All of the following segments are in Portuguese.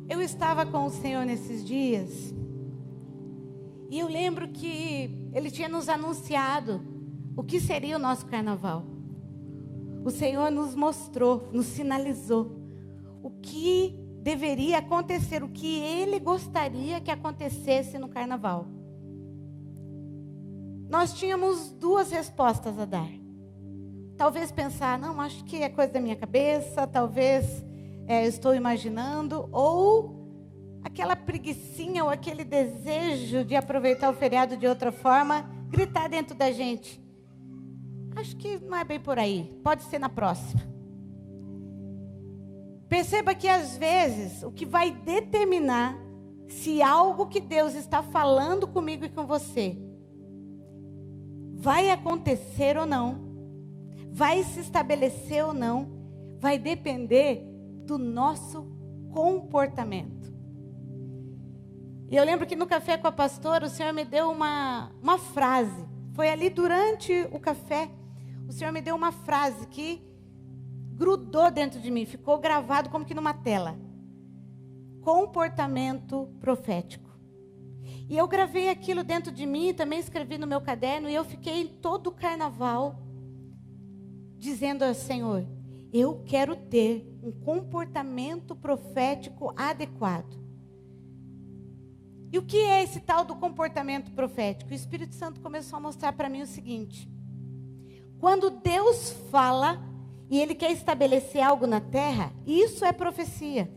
Eu estava com o Senhor nesses dias e eu lembro que Ele tinha nos anunciado o que seria o nosso carnaval. O Senhor nos mostrou, nos sinalizou o que deveria acontecer, o que Ele gostaria que acontecesse no carnaval. Nós tínhamos duas respostas a dar. Talvez pensar, não, acho que é coisa da minha cabeça, talvez estou imaginando, ou aquela preguicinha ou aquele desejo de aproveitar o feriado de outra forma, gritar dentro da gente. Acho que não é bem por aí, pode ser na próxima. Perceba que às vezes o que vai determinar se algo que Deus está falando comigo e com você vai acontecer ou não, vai se estabelecer ou não, vai depender do nosso comportamento. E eu lembro que no café com a pastora, o Senhor me deu uma frase. Foi ali durante o café, o Senhor me deu uma frase que grudou dentro de mim, ficou gravado como que numa tela. Comportamento profético. E eu gravei aquilo dentro de mim, também escrevi no meu caderno, e eu fiquei todo o carnaval dizendo ao Senhor, eu quero ter um comportamento profético adequado. E o que é esse tal do comportamento profético? O Espírito Santo começou a mostrar para mim o seguinte: quando Deus fala e Ele quer estabelecer algo na terra, isso é profecia.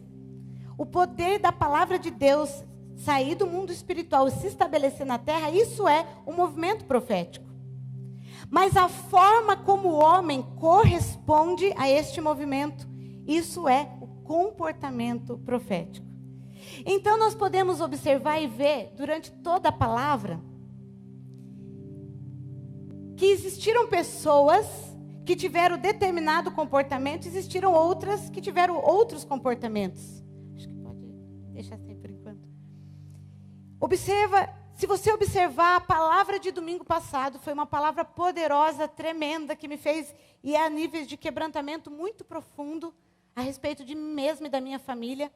O poder da palavra de Deus sair do mundo espiritual e se estabelecer na terra, isso é um movimento profético. Mas a forma como o homem corresponde a este movimento, isso é o comportamento profético. Então nós podemos observar e ver durante toda a palavra que existiram pessoas que tiveram determinado comportamento, existiram outras que tiveram outros comportamentos. Acho que pode deixar assim por enquanto. Observa. Se você observar, a palavra de domingo passado foi uma palavra poderosa, tremenda, que me fez ir a níveis de quebrantamento muito profundo a respeito de mim mesma e da minha família.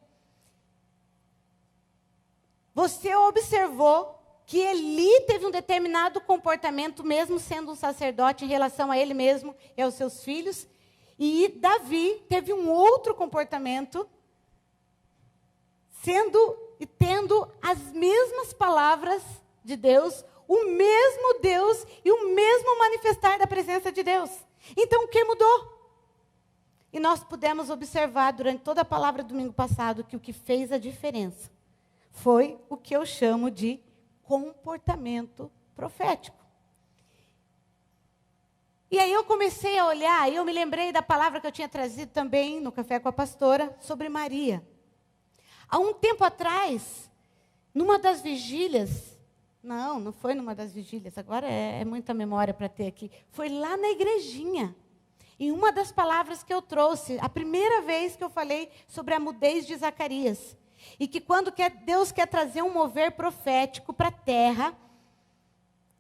Você observou que Eli teve um determinado comportamento, mesmo sendo um sacerdote, em relação a ele mesmo e aos seus filhos. E Davi teve um outro comportamento, e tendo as mesmas palavras de Deus, o mesmo Deus e o mesmo manifestar da presença de Deus. Então, o que mudou? E nós pudemos observar durante toda a palavra do domingo passado que o que fez a diferença foi o que eu chamo de comportamento profético. E aí eu comecei a olhar, e eu me lembrei da palavra que eu tinha trazido também no café com a pastora, sobre Maria. Há um tempo atrás, numa das vigílias, não foi numa das vigílias, agora é muita memória para ter aqui, foi lá na igrejinha, em uma das palavras que eu trouxe, a primeira vez que eu falei sobre a mudez de Zacarias, e que quando Deus quer trazer um mover profético para a terra,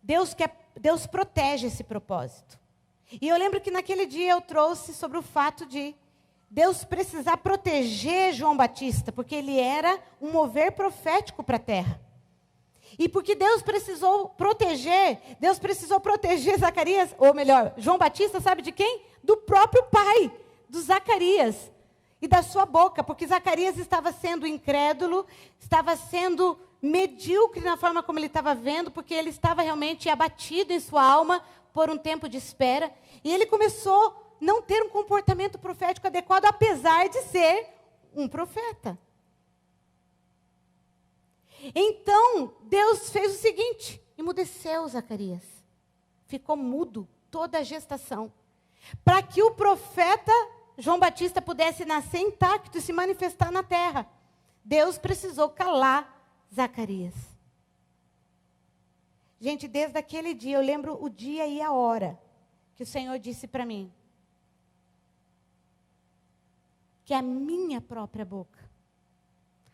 Deus protege esse propósito. E eu lembro que naquele dia eu trouxe sobre o fato de Deus precisar proteger João Batista, porque ele era um mover profético para a terra. E porque Deus precisou proteger Zacarias, ou melhor, João Batista, sabe de quem? Do próprio pai, do Zacarias, e da sua boca, porque Zacarias estava sendo incrédulo, estava sendo medíocre na forma como ele estava vendo, porque ele estava realmente abatido em sua alma por um tempo de espera, e ele começou a não ter um comportamento profético adequado, apesar de ser um profeta. Então, Deus fez o seguinte, emudeceu Zacarias. Ficou mudo toda a gestação. Para que o profeta João Batista pudesse nascer intacto e se manifestar na terra. Deus precisou calar Zacarias. Gente, desde aquele dia, eu lembro o dia e a hora que o Senhor disse para mim, que a minha própria boca,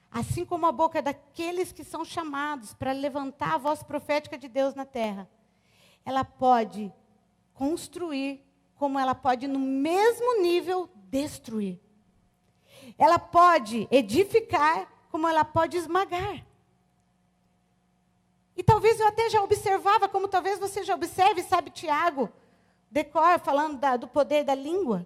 assim como a boca daqueles que são chamados para levantar a voz profética de Deus na terra, ela pode construir, como ela pode, no mesmo nível, destruir. Ela pode edificar, como ela pode esmagar. E talvez eu até já observava, como talvez você já observe, sabe, Tiago, decor, falando do poder da língua.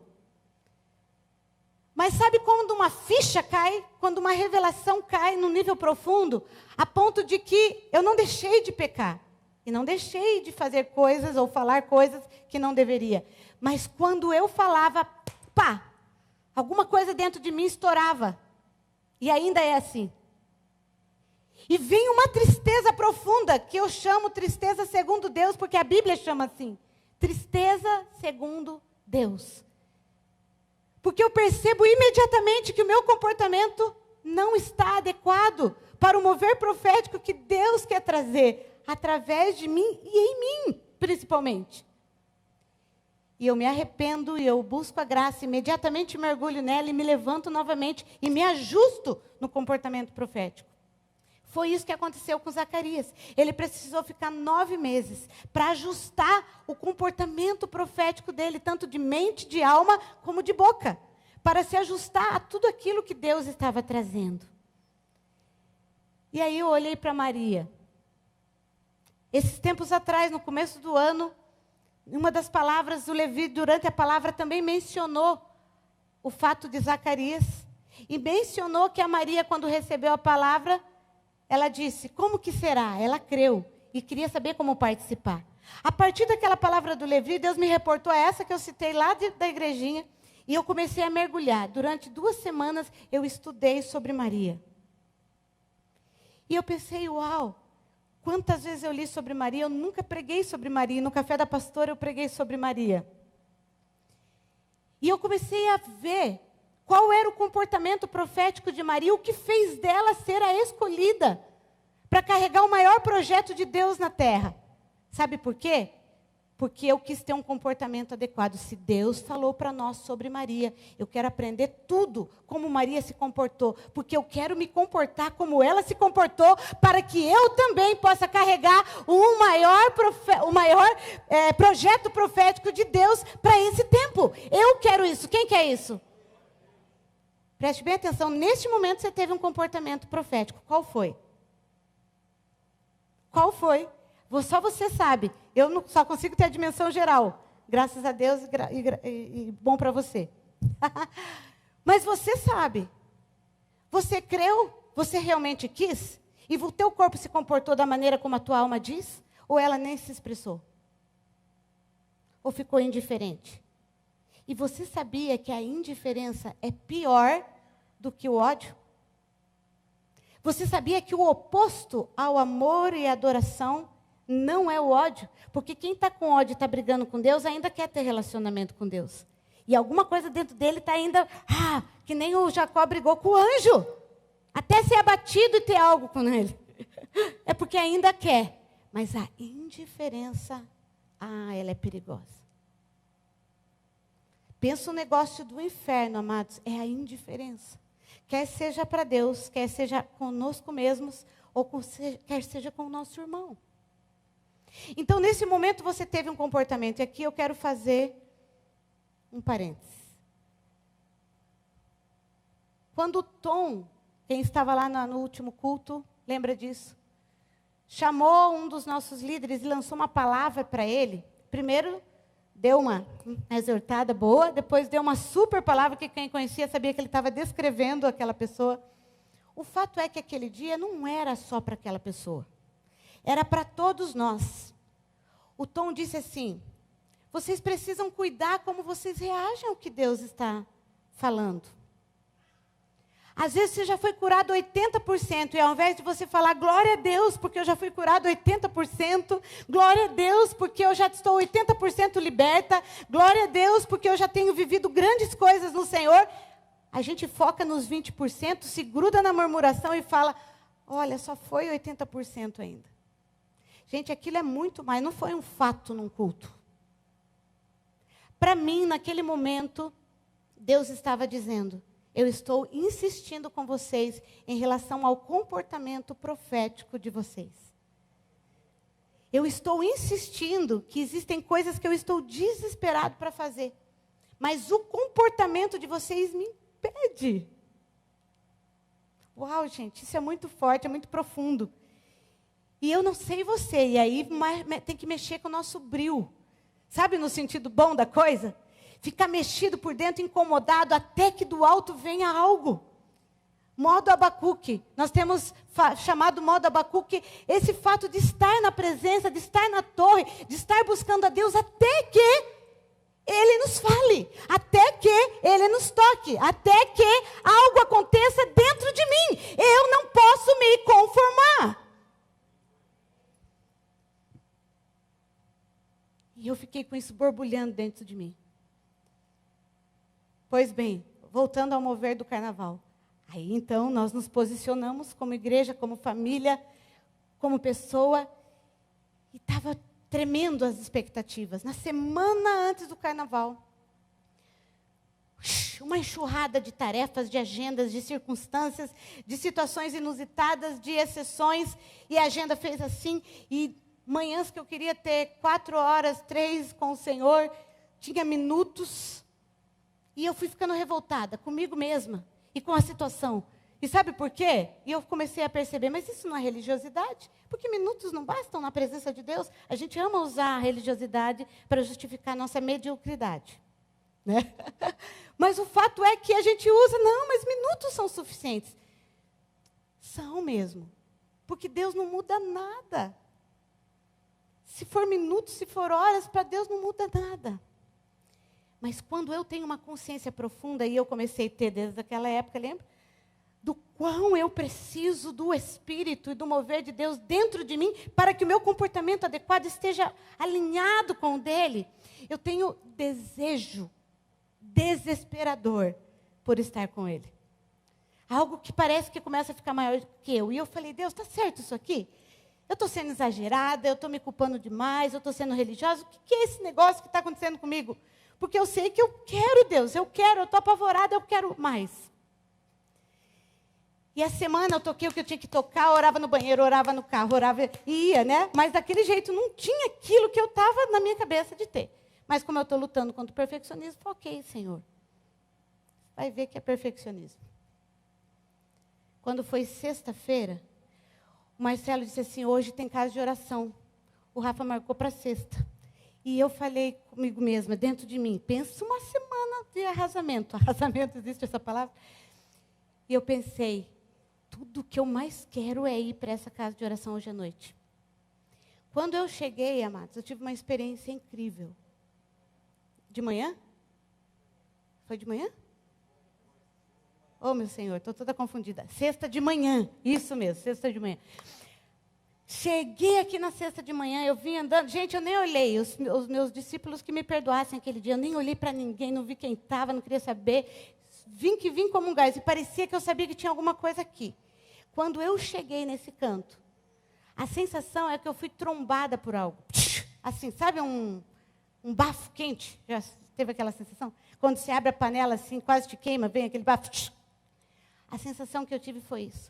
Mas sabe quando uma ficha cai, quando uma revelação cai no nível profundo, a ponto de que eu não deixei de pecar. E não deixei de fazer coisas ou falar coisas que não deveria. Mas quando eu falava, pá, alguma coisa dentro de mim estourava. E ainda é assim. E vem uma tristeza profunda, que eu chamo tristeza segundo Deus, porque a Bíblia chama assim. Tristeza segundo Deus. Porque eu percebo imediatamente que o meu comportamento não está adequado para o mover profético que Deus quer trazer através de mim e em mim, principalmente. E eu me arrependo e eu busco a graça, imediatamente mergulho nela e me levanto novamente e me ajusto no comportamento profético. Foi isso que aconteceu com Zacarias. Ele precisou ficar 9 meses para ajustar o comportamento profético dele, tanto de mente, de alma, como de boca, para se ajustar a tudo aquilo que Deus estava trazendo. E aí eu olhei para Maria. Esses tempos atrás, no começo do ano, uma das palavras do Levi, durante a palavra, também mencionou o fato de Zacarias. E mencionou que a Maria, quando recebeu a palavra, ela disse, como que será? Ela creu e queria saber como participar. A partir daquela palavra do Levi, Deus me reportou a essa que eu citei lá da igrejinha. E eu comecei a mergulhar. Durante 2 semanas, eu estudei sobre Maria. E eu pensei, uau, quantas vezes eu li sobre Maria, eu nunca preguei sobre Maria. E no Café da Pastora eu preguei sobre Maria. E eu comecei a ver qual era o comportamento profético de Maria, o que fez dela ser a escolhida para carregar o maior projeto de Deus na terra. Sabe por quê? Porque eu quis ter um comportamento adequado. Se Deus falou para nós sobre Maria, eu quero aprender tudo como Maria se comportou, porque eu quero me comportar como ela se comportou, para que eu também possa carregar o maior projeto profético de Deus para esse tempo. Eu quero isso. Quem quer isso? Preste bem atenção. Neste momento você teve um comportamento profético. Qual foi? Qual foi? Só você sabe. Eu só consigo ter a dimensão geral. Graças a Deus e bom para você. Mas você sabe. Você creu? Você realmente quis? E o teu corpo se comportou da maneira como a tua alma diz? Ou ela nem se expressou? Ou ficou indiferente? E você sabia que a indiferença é pior do que o ódio? Você sabia que o oposto ao amor e adoração não é o ódio? Porque quem está com ódio e está brigando com Deus ainda quer ter relacionamento com Deus. E alguma coisa dentro dele está ainda, que nem o Jacó brigou com o anjo. Até ser abatido e ter algo com ele. É porque ainda quer. Mas a indiferença, ela é perigosa. Pensa o negócio do inferno, amados, é a indiferença. Quer seja para Deus, quer seja conosco mesmos, ou quer seja com o nosso irmão. Então, nesse momento, você teve um comportamento. E aqui eu quero fazer um parênteses. Quando o Tom, quem estava lá no último culto, lembra disso? Chamou um dos nossos líderes e lançou uma palavra para ele. Primeiro, deu uma exortada boa, depois deu uma super palavra que quem conhecia sabia que ele estava descrevendo aquela pessoa. O fato é que aquele dia não era só para aquela pessoa. Era para todos nós. O Tom disse assim, vocês precisam cuidar como vocês reagem ao que Deus está falando. Às vezes você já foi curado 80%, e ao invés de você falar, glória a Deus, porque eu já fui curado 80%, glória a Deus, porque eu já estou 80% liberta, glória a Deus, porque eu já tenho vivido grandes coisas no Senhor, a gente foca nos 20%, se gruda na murmuração e fala, olha, só foi 80% ainda. Gente, aquilo é muito mais, não foi um fato num culto. Para mim, naquele momento, Deus estava dizendo, eu estou insistindo com vocês em relação ao comportamento profético de vocês. Eu estou insistindo que existem coisas que eu estou desesperado para fazer. Mas o comportamento de vocês me impede. Uau, gente, isso é muito forte, é muito profundo. E eu não sei você, e aí tem que mexer com o nosso bril. Sabe, no sentido bom da coisa? Ficar mexido por dentro, incomodado, até que do alto venha algo. Modo Abacuque. Nós temos chamado modo Abacuque esse fato de estar na presença, de estar na torre, de estar buscando a Deus até que Ele nos fale, até que Ele nos toque, até que algo aconteça dentro de mim. Eu não posso me conformar. E eu fiquei com isso borbulhando dentro de mim. Pois bem, voltando ao mover do carnaval. Aí então nós nos posicionamos como igreja, como família, como pessoa. E estava tremendo as expectativas. Na semana antes do carnaval, uma enxurrada de tarefas, de agendas, de circunstâncias, de situações inusitadas, de exceções. E a agenda fez assim. E manhãs que eu queria ter 4 horas, 3 com o Senhor, tinha minutos. E eu fui ficando revoltada comigo mesma e com a situação. E sabe por quê? E eu comecei a perceber, mas isso não é religiosidade? Porque minutos não bastam na presença de Deus. A gente ama usar a religiosidade para justificar a nossa mediocridade. Né? Mas o fato é que a gente usa, não, mas minutos são suficientes. São mesmo. Porque Deus não muda nada. Se for minutos, se for horas, para Deus não muda nada. Mas quando eu tenho uma consciência profunda, e eu comecei a ter desde aquela época, lembra? Do quão eu preciso do Espírito e do mover de Deus dentro de mim, para que o meu comportamento adequado esteja alinhado com o dele. Eu tenho desejo desesperador por estar com ele. Algo que parece que começa a ficar maior que eu. E eu falei, Deus, está certo isso aqui? Eu estou sendo exagerada, eu estou me culpando demais, eu estou sendo religiosa. O que é esse negócio que está acontecendo comigo? Porque eu sei que eu quero, Deus, eu estou apavorada, eu quero mais. E a semana eu toquei o que eu tinha que tocar, orava no banheiro, orava no carro, orava e ia, né? Mas daquele jeito não tinha aquilo que eu estava na minha cabeça de ter. Mas como eu estou lutando contra o perfeccionismo, ok, Senhor. Vai ver que é perfeccionismo. Quando foi sexta-feira, o Marcelo disse assim, hoje tem casa de oração. O Rafa marcou para sexta. E eu falei comigo mesma, dentro de mim, pensa uma semana de arrasamento. Arrasamento, existe essa palavra? E eu pensei, tudo que eu mais quero é ir para essa casa de oração hoje à noite. Quando eu cheguei, amados, eu tive uma experiência incrível. De manhã? Foi de manhã? Oh, meu Senhor, estou toda confundida. Sexta de manhã, isso mesmo, sexta de manhã. Cheguei aqui na sexta de manhã, eu vim andando. Gente, eu nem olhei, os meus discípulos que me perdoassem aquele dia. Eu nem olhei para ninguém, não vi quem estava, não queria saber. Vim como um gás. E parecia que eu sabia que tinha alguma coisa aqui. Quando eu cheguei nesse canto, a sensação é que eu fui trombada por algo. Assim, sabe um bafo quente? Já teve aquela sensação? Quando você abre a panela assim, quase te queima, vem aquele bafo. A sensação que eu tive foi isso.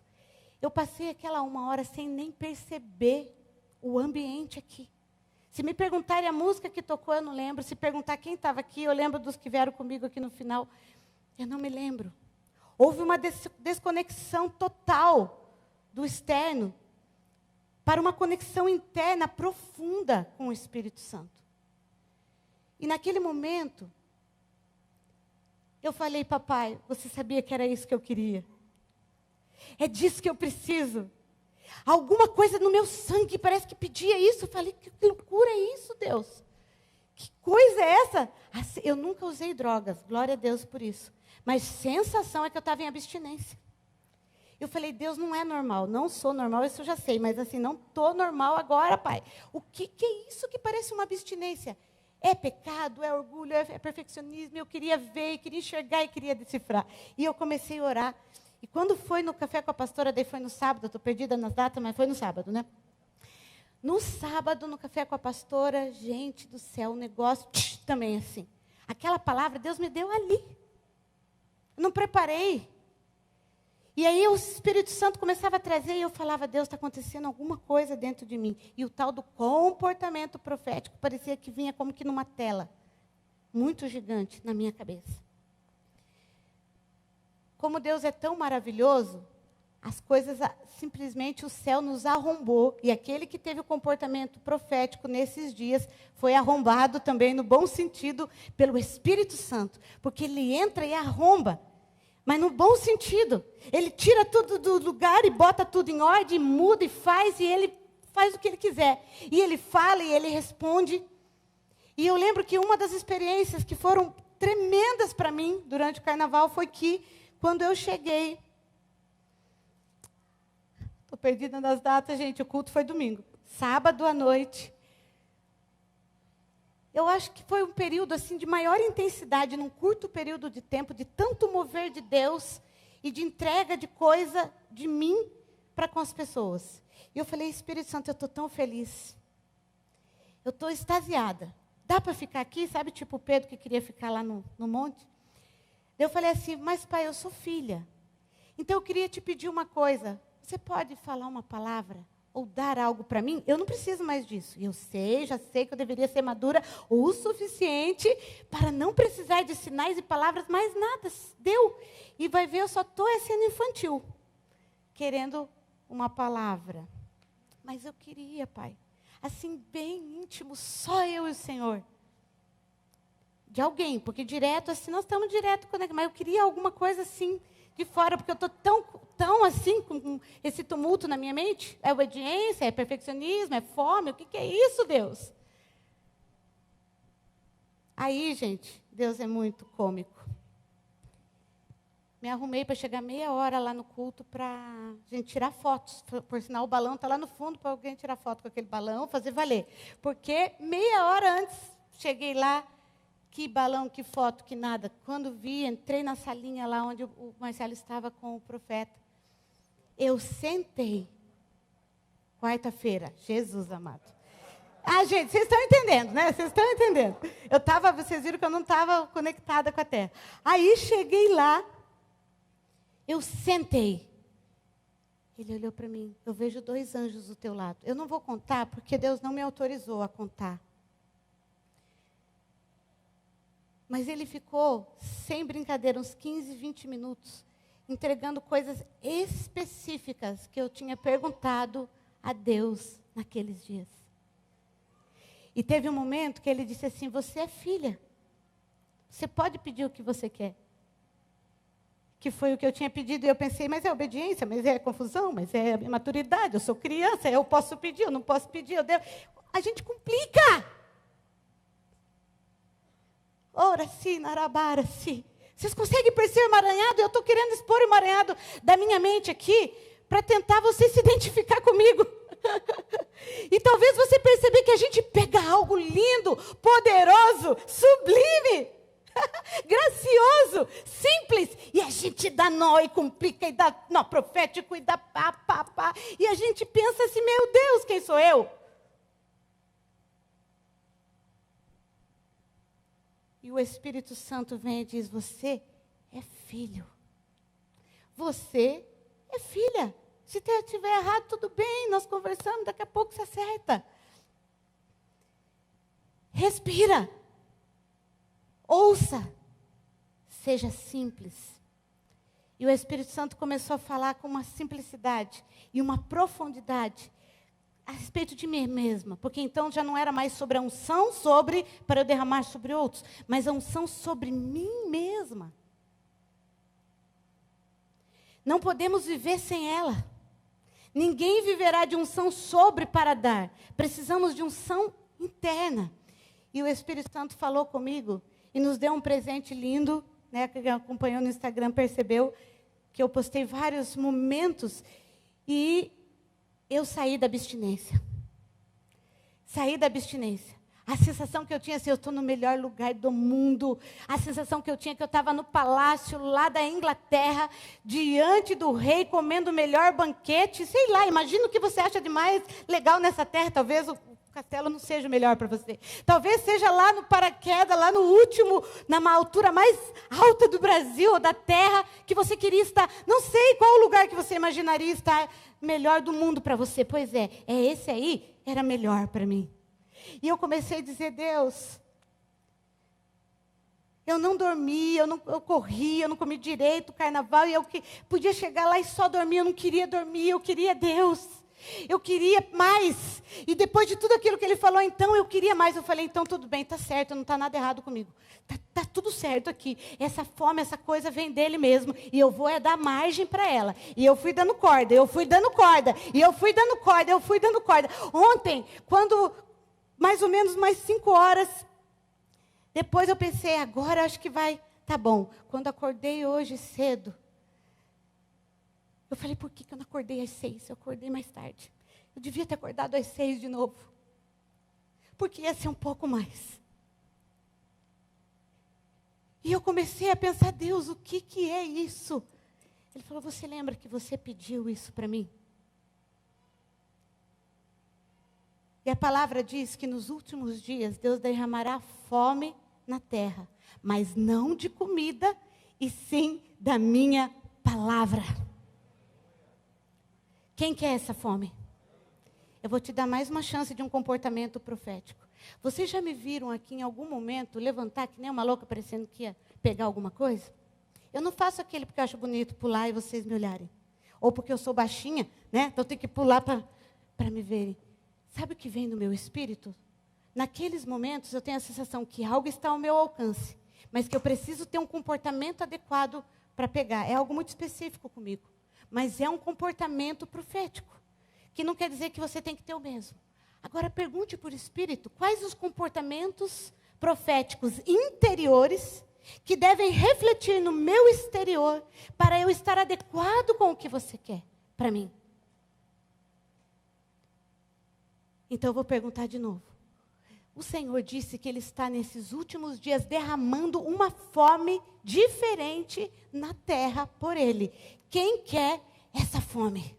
Eu passei aquela 1 hora sem nem perceber o ambiente aqui. Se me perguntarem a música que tocou, eu não lembro. Se perguntar quem estava aqui, eu lembro dos que vieram comigo aqui no final. Eu não me lembro. Houve uma desconexão total do externo para uma conexão interna profunda com o Espírito Santo. E naquele momento, eu falei, papai, você sabia que era isso que eu queria? É disso que eu preciso. Alguma coisa no meu sangue parece que pedia isso. Eu falei, que loucura é isso, Deus? Que coisa é essa? Eu nunca usei drogas, glória a Deus por isso. Mas sensação é que eu estava em abstinência. Eu falei, Deus, não é normal, não sou normal, isso eu já sei, mas assim, não estou normal agora, pai. O que é isso que parece uma abstinência? É pecado, é orgulho, é perfeccionismo. Eu queria ver, queria enxergar e queria decifrar. E eu comecei a orar. E quando foi no café com a pastora, daí foi no sábado, estou perdida nas datas, mas foi no sábado, né? No sábado, no café com a pastora, gente do céu, o negócio também assim. Aquela palavra Deus me deu ali. Eu não preparei. E aí o Espírito Santo começava a trazer e eu falava, Deus, está acontecendo alguma coisa dentro de mim. E o tal do comportamento profético parecia que vinha como que numa tela. Muito gigante na minha cabeça. Como Deus é tão maravilhoso, as coisas, simplesmente o céu nos arrombou. E aquele que teve o comportamento profético nesses dias foi arrombado também, no bom sentido, pelo Espírito Santo. Porque ele entra e arromba, mas no bom sentido. Ele tira tudo do lugar e bota tudo em ordem, muda e ele faz o que ele quiser. E ele fala e ele responde. E eu lembro que uma das experiências que foram tremendas para mim durante o carnaval foi que, quando eu cheguei... Estou perdida nas datas, gente. O culto foi domingo. Sábado à noite. Eu acho que foi um período assim de maior intensidade, num curto período de tempo, de tanto mover de Deus e de entrega de coisa de mim para com as pessoas. E eu falei, Espírito Santo, eu estou tão feliz. Eu estou extasiada. Dá para ficar aqui? Sabe, tipo o Pedro que queria ficar lá no monte? Eu falei assim, mas pai, eu sou filha. Então eu queria te pedir uma coisa. Você pode falar uma palavra ou dar algo para mim? Eu não preciso mais disso. Eu sei, já sei que eu deveria ser madura o suficiente para não precisar de sinais e palavras, mas nada, deu. E vai ver, eu só estou sendo infantil, querendo uma palavra. Mas eu queria, pai, assim, bem íntimo, só eu e o Senhor. De alguém, porque direto, assim, nós estamos direto conectados, mas eu queria alguma coisa assim, de fora, porque eu estou tão assim, com esse tumulto na minha mente. É obediência, é perfeccionismo, é fome, o que é isso, Deus? Aí, gente, Deus é muito cômico. Me arrumei para chegar meia hora lá no culto para a gente tirar fotos. Por sinal, o balão está lá no fundo para alguém tirar foto com aquele balão, fazer valer. Porque meia hora antes, cheguei lá, que balão, que foto, que nada. Quando vi, entrei na salinha lá onde o Marcelo estava com o profeta. Eu sentei. Quarta-feira, Jesus amado. Ah, gente, vocês estão entendendo, né? Vocês estão entendendo. Vocês viram que eu não estava conectada com a terra. Aí, cheguei lá, eu sentei. Ele olhou para mim, eu vejo 2 anjos do teu lado. Eu não vou contar, porque Deus não me autorizou a contar. Mas ele ficou, sem brincadeira, uns 15, 20 minutos, entregando coisas específicas que eu tinha perguntado a Deus naqueles dias. E teve um momento que ele disse assim, você é filha. Você pode pedir o que você quer. Que foi o que eu tinha pedido, e eu pensei, mas é obediência, mas é confusão, mas é maturidade, eu sou criança, eu posso pedir, eu não posso pedir, eu devo... A gente complica. Ora, sim, narabara, sim. Vocês conseguem perceber o emaranhado? Eu estou querendo expor o emaranhado da minha mente aqui, para tentar você se identificar comigo. E talvez você perceber que a gente pega algo lindo, poderoso, sublime, gracioso, simples, e a gente dá nó e complica, e dá nó profético, e dá pá. E a gente pensa assim, meu Deus, quem sou eu? E o Espírito Santo vem e diz, você é filho. Você é filha. Se estiver errado, tudo bem, nós conversamos, daqui a pouco se acerta. Respira. Ouça. Seja simples. E o Espírito Santo começou a falar com uma simplicidade e uma profundidade a respeito de mim mesma, porque então já não era mais sobre a unção para eu derramar sobre outros, mas a unção sobre mim mesma. Não podemos viver sem ela. Ninguém viverá de unção sobre para dar. Precisamos de unção interna. E o Espírito Santo falou comigo e nos deu um presente lindo, né? Quem acompanhou no Instagram percebeu que eu postei vários momentos e eu saí da abstinência. Saí da abstinência. A sensação que eu tinha, assim, eu estou no melhor lugar do mundo. A sensação que eu tinha, que eu estava no palácio lá da Inglaterra, diante do rei, comendo o melhor banquete. Sei lá, imagina o que você acha de mais legal nessa terra. Talvez o castelo não seja o melhor para você. Talvez seja lá no paraquedas, lá no último, na altura mais alta do Brasil, ou da terra, que você queria estar. Não sei qual o lugar que você imaginaria estar melhor do mundo para você. Pois é esse aí, era melhor para mim. E eu comecei a dizer, Deus, Eu não dormi, eu corri, eu não comi direito o carnaval, e eu podia chegar lá e só dormir, eu não queria dormir, eu queria Deus. Eu queria mais. E depois de tudo aquilo que ele falou, então eu queria mais. Eu falei, então tudo bem, está certo, não está nada errado comigo. Tá tudo certo aqui. Essa fome, essa coisa vem dele mesmo. E eu vou dar margem para ela. E eu fui dando corda, eu fui dando corda. E eu fui dando corda, eu fui dando corda. Ontem, quando mais ou menos mais 5 horas, depois eu pensei, agora acho que vai, tá bom. Quando acordei hoje cedo, eu falei, por que eu não acordei às 6? Eu acordei mais tarde. Eu devia ter acordado às 6 de novo. Porque ia ser um pouco mais. E eu comecei a pensar, Deus, o que é isso? Ele falou, você lembra que você pediu isso para mim? E a palavra diz que nos últimos dias Deus derramará fome na terra. Mas não de comida, e sim da minha palavra. Quem quer essa fome? Eu vou te dar mais uma chance de um comportamento profético. Vocês já me viram aqui em algum momento levantar que nem uma louca parecendo que ia pegar alguma coisa? Eu não faço aquele porque eu acho bonito pular e vocês me olharem. Ou porque eu sou baixinha, né? Então eu tenho que pular para me verem. Sabe o que vem no meu espírito? Naqueles momentos eu tenho a sensação que algo está ao meu alcance, mas que eu preciso ter um comportamento adequado para pegar. É algo muito específico comigo. Mas é um comportamento profético, que não quer dizer que você tem que ter o mesmo. Agora pergunte por espírito, quais os comportamentos proféticos interiores que devem refletir no meu exterior para eu estar adequado com o que você quer para mim? Então eu vou perguntar de novo. O Senhor disse que Ele está nesses últimos dias derramando uma fome diferente na terra por Ele. Quem quer essa fome?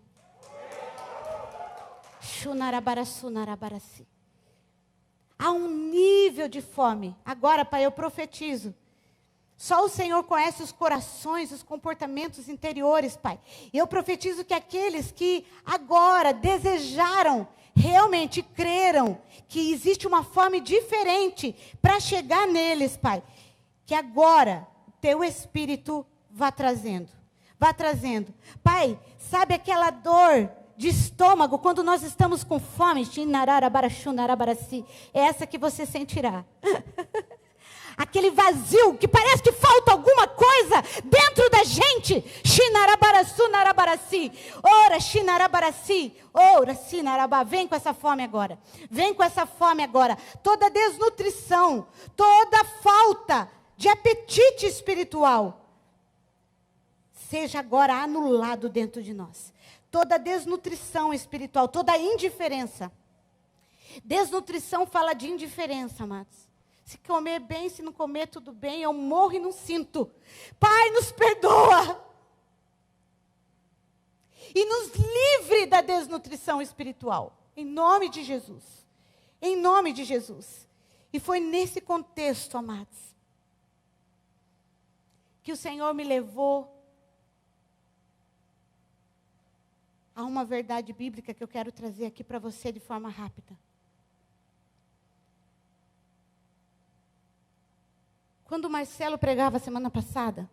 Há um nível de fome. Agora, Pai, eu profetizo. Só o Senhor conhece os corações, os comportamentos interiores, Pai. E eu profetizo que aqueles que agora desejaram, realmente creram que existe uma fome diferente para chegar neles, Pai. Que agora Teu Espírito vá trazendo. Vá trazendo. Pai, sabe aquela dor de estômago quando nós estamos com fome? É essa que você sentirá. Aquele vazio que parece que falta alguma coisa dentro da gente. Ora, ora, sinarabá. Vem com essa fome agora. Vem com essa fome agora. Toda desnutrição, toda falta de apetite espiritual, seja agora anulado dentro de nós. Toda desnutrição espiritual, toda indiferença. Desnutrição fala de indiferença, amados. Se comer bem, se não comer, tudo bem. Eu morro e não sinto. Pai, nos perdoa. E nos livre da desnutrição espiritual. Em nome de Jesus. Em nome de Jesus. E foi nesse contexto, amados, que o Senhor me levou a uma verdade bíblica que eu quero trazer aqui para você de forma rápida. Quando o Marcelo pregava semana passada,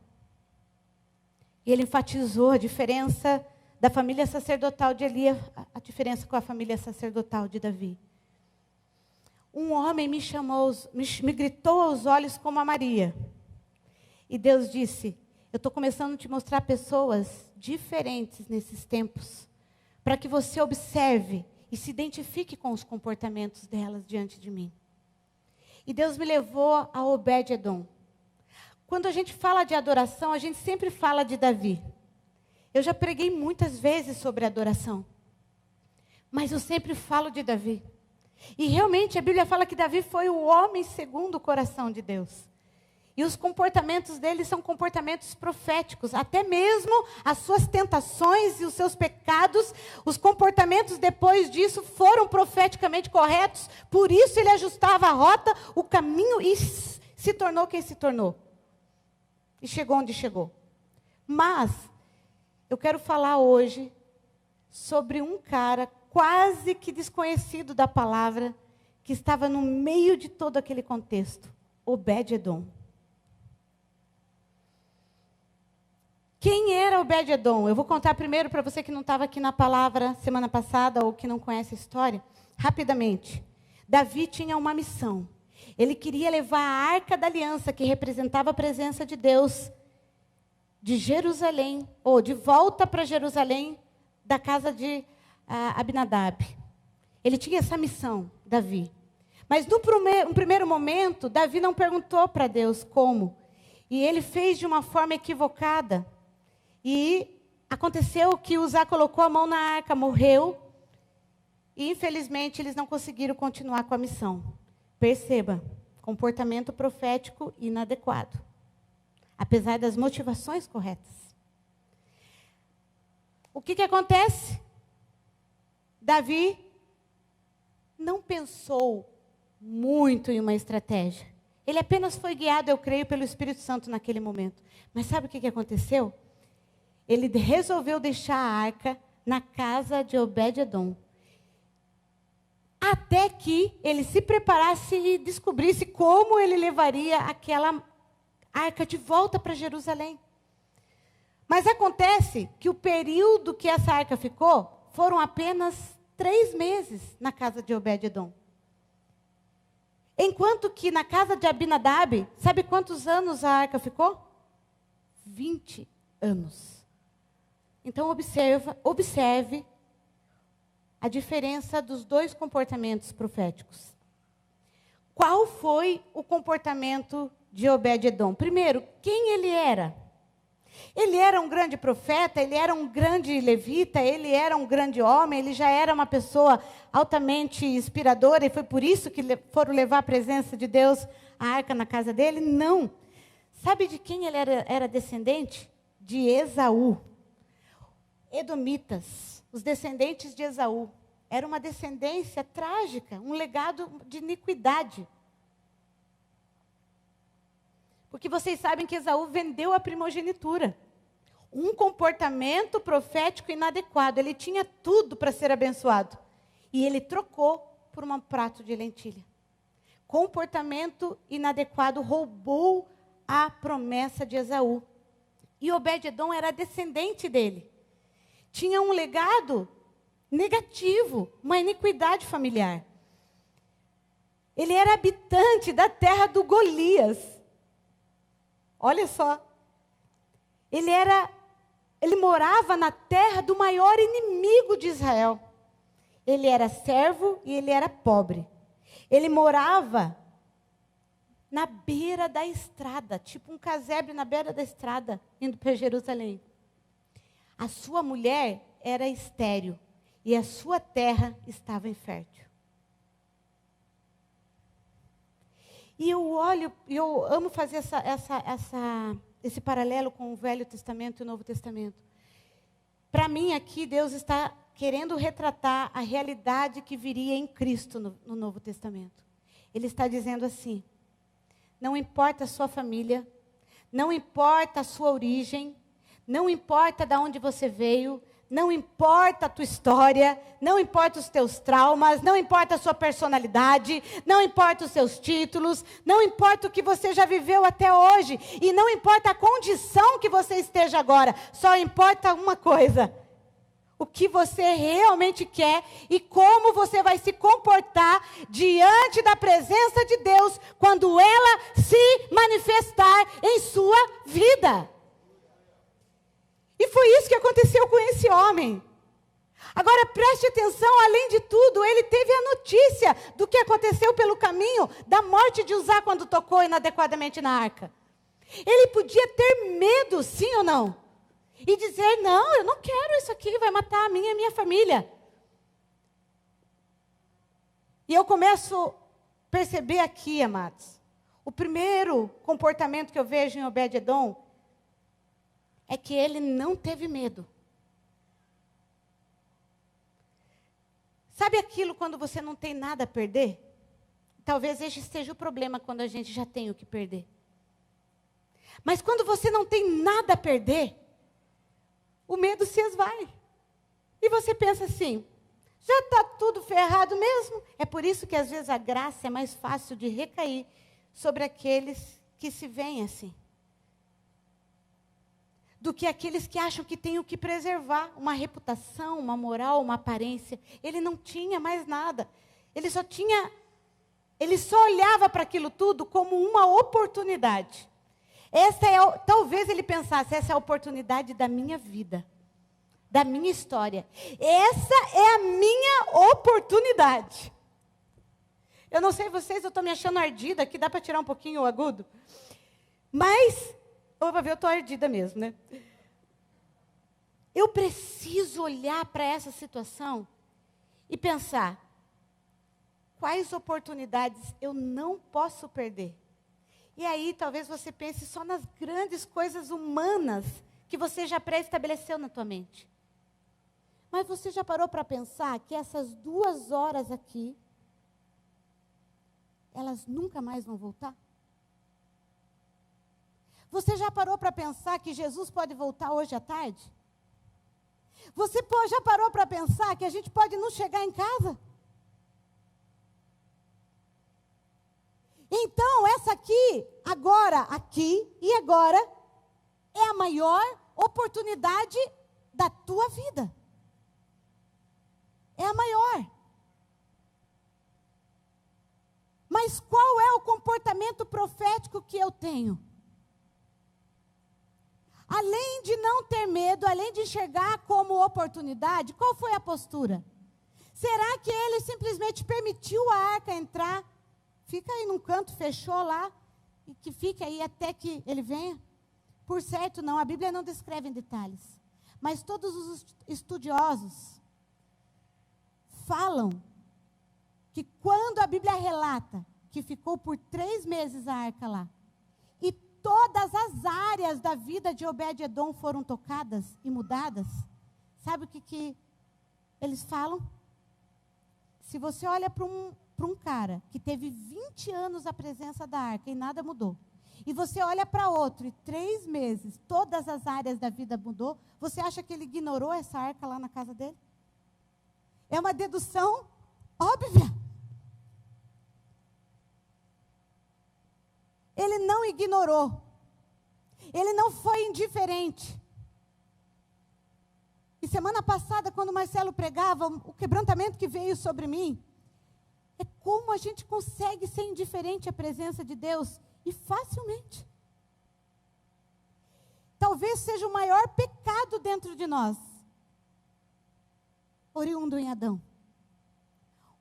ele enfatizou a diferença da família sacerdotal de Eli, a diferença com a família sacerdotal de Davi. Um homem me gritou aos olhos como a Maria. E Deus disse, eu estou começando a te mostrar pessoas diferentes nesses tempos, para que você observe e se identifique com os comportamentos delas diante de mim. E Deus me levou a Obed-edom. Quando a gente fala de adoração, a gente sempre fala de Davi. Eu já preguei muitas vezes sobre adoração. Mas eu sempre falo de Davi. E realmente a Bíblia fala que Davi foi o homem segundo o coração de Deus. E os comportamentos dele são comportamentos proféticos. Até mesmo as suas tentações e os seus pecados, os comportamentos depois disso foram profeticamente corretos. Por isso ele ajustava a rota, o caminho e se tornou quem se tornou. E chegou onde chegou. Mas eu quero falar hoje sobre um cara quase que desconhecido da palavra, que estava no meio de todo aquele contexto. Obed-edom. Quem era Obed-edom? Eu vou contar primeiro para você que não estava aqui na palavra semana passada ou que não conhece a história, rapidamente. Davi tinha uma missão. Ele queria levar a Arca da Aliança, que representava a presença de Deus, de Jerusalém, ou de volta para Jerusalém, da casa de Abinadab. Ele tinha essa missão, Davi. Mas no primeiro momento, Davi não perguntou para Deus como. E ele fez de uma forma equivocada. E aconteceu que Uzá colocou a mão na arca, morreu. E infelizmente eles não conseguiram continuar com a missão. Perceba, comportamento profético inadequado. Apesar das motivações corretas. O que acontece? Davi não pensou muito em uma estratégia. Ele apenas foi guiado, eu creio, pelo Espírito Santo naquele momento. Mas sabe o que aconteceu? Ele resolveu deixar a arca na casa de Obed-edom. Até que ele se preparasse e descobrisse como ele levaria aquela arca de volta para Jerusalém. Mas acontece que o período que essa arca ficou foram apenas 3 meses na casa de Obed-edom. Enquanto que na casa de Abinadab, sabe quantos anos a arca ficou? 20 anos. Então observe a diferença dos dois comportamentos proféticos. Qual foi o comportamento de Obed-edom? Primeiro, quem ele era? Ele era um grande profeta, ele era um grande levita, ele era um grande homem, ele já era uma pessoa altamente inspiradora, e foi por isso que foram levar a presença de Deus, a arca, na casa dele? Não. Sabe de quem ele era descendente? De Esaú. Edomitas, os descendentes de Esaú. Era uma descendência trágica, um legado de iniquidade. Porque vocês sabem que Esaú vendeu a primogenitura. Um comportamento profético inadequado. Ele tinha tudo para ser abençoado. E ele trocou por um prato de lentilha. Comportamento inadequado roubou a promessa de Esaú. E Obed-edom era descendente dele. Tinha um legado negativo, uma iniquidade familiar. Ele era habitante da terra do Golias. Olha só. Ele morava na terra do maior inimigo de Israel. Ele era servo e ele era pobre. Ele morava na beira da estrada, tipo um casebre na beira da estrada, indo para Jerusalém. A sua mulher era estéril e a sua terra estava infértil. E eu amo fazer esse paralelo com o Velho Testamento e o Novo Testamento. Para mim aqui, Deus está querendo retratar a realidade que viria em Cristo no Novo Testamento. Ele está dizendo assim: não importa a sua família, não importa a sua origem, não importa de onde você veio, não importa a tua história, não importa os teus traumas, não importa a sua personalidade, não importa os seus títulos, não importa o que você já viveu até hoje, e não importa a condição que você esteja agora, só importa uma coisa: o que você realmente quer e como você vai se comportar diante da presença de Deus quando ela se manifestar em sua vida. E foi isso que aconteceu com esse homem. Agora preste atenção, além de tudo, ele teve a notícia do que aconteceu pelo caminho da morte de Uzá quando tocou inadequadamente na arca. Ele podia ter medo, sim ou não? E dizer: não, eu não quero isso aqui, vai matar a minha e a minha família. E eu começo a perceber aqui, amados, o primeiro comportamento que eu vejo em Obed-edom é que ele não teve medo. Sabe aquilo quando você não tem nada a perder? Talvez este seja o problema quando a gente já tem o que perder. Mas quando você não tem nada a perder, o medo se esvai. E você pensa assim: já está tudo ferrado mesmo? É por isso que às vezes a graça é mais fácil de recair sobre aqueles que se veem assim. do que aqueles que acham que têm o que preservar, uma reputação, uma moral, uma aparência. Ele não tinha mais nada. Ele só olhava para aquilo tudo como uma oportunidade. Talvez ele pensasse, essa é a oportunidade da minha vida, da minha história. Essa é a minha oportunidade. Eu não sei vocês, eu estou me achando ardida aqui, dá para tirar um pouquinho o agudo? Mas, eu estou ardida mesmo, né? Eu preciso olhar para essa situação e pensar, quais oportunidades eu não posso perder? E aí, talvez você pense só nas grandes coisas humanas que você já pré-estabeleceu na tua mente. Mas você já parou para pensar que essas 2 horas aqui, elas nunca mais vão voltar? Você já parou para pensar que Jesus pode voltar hoje à tarde? Você já parou para pensar que a gente pode não chegar em casa? Então, essa aqui e agora, é a maior oportunidade da tua vida. É a maior. Mas qual é o comportamento profético que eu tenho? Além de não ter medo, além de enxergar como oportunidade, qual foi a postura? Será que ele simplesmente permitiu a arca entrar? Fica aí num canto, fechou lá, e que fique aí até que ele venha? Por certo, não, a Bíblia não descreve em detalhes. Mas todos os estudiosos falam que quando a Bíblia relata que ficou por 3 meses a arca lá, e todas as áreas da vida de Obed-Edom foram tocadas e mudadas, sabe o que eles falam? Se você olha para um cara que teve 20 anos a presença da arca e nada mudou, e você olha para outro e 3 meses, todas as áreas da vida mudou, você acha que ele ignorou essa arca lá na casa dele? É uma dedução óbvia. Ele não ignorou. Ele não foi indiferente. E semana passada, quando o Marcelo pregava, o quebrantamento que veio sobre mim, é como a gente consegue ser indiferente à presença de Deus, e facilmente. Talvez seja o maior pecado dentro de nós, oriundo em Adão.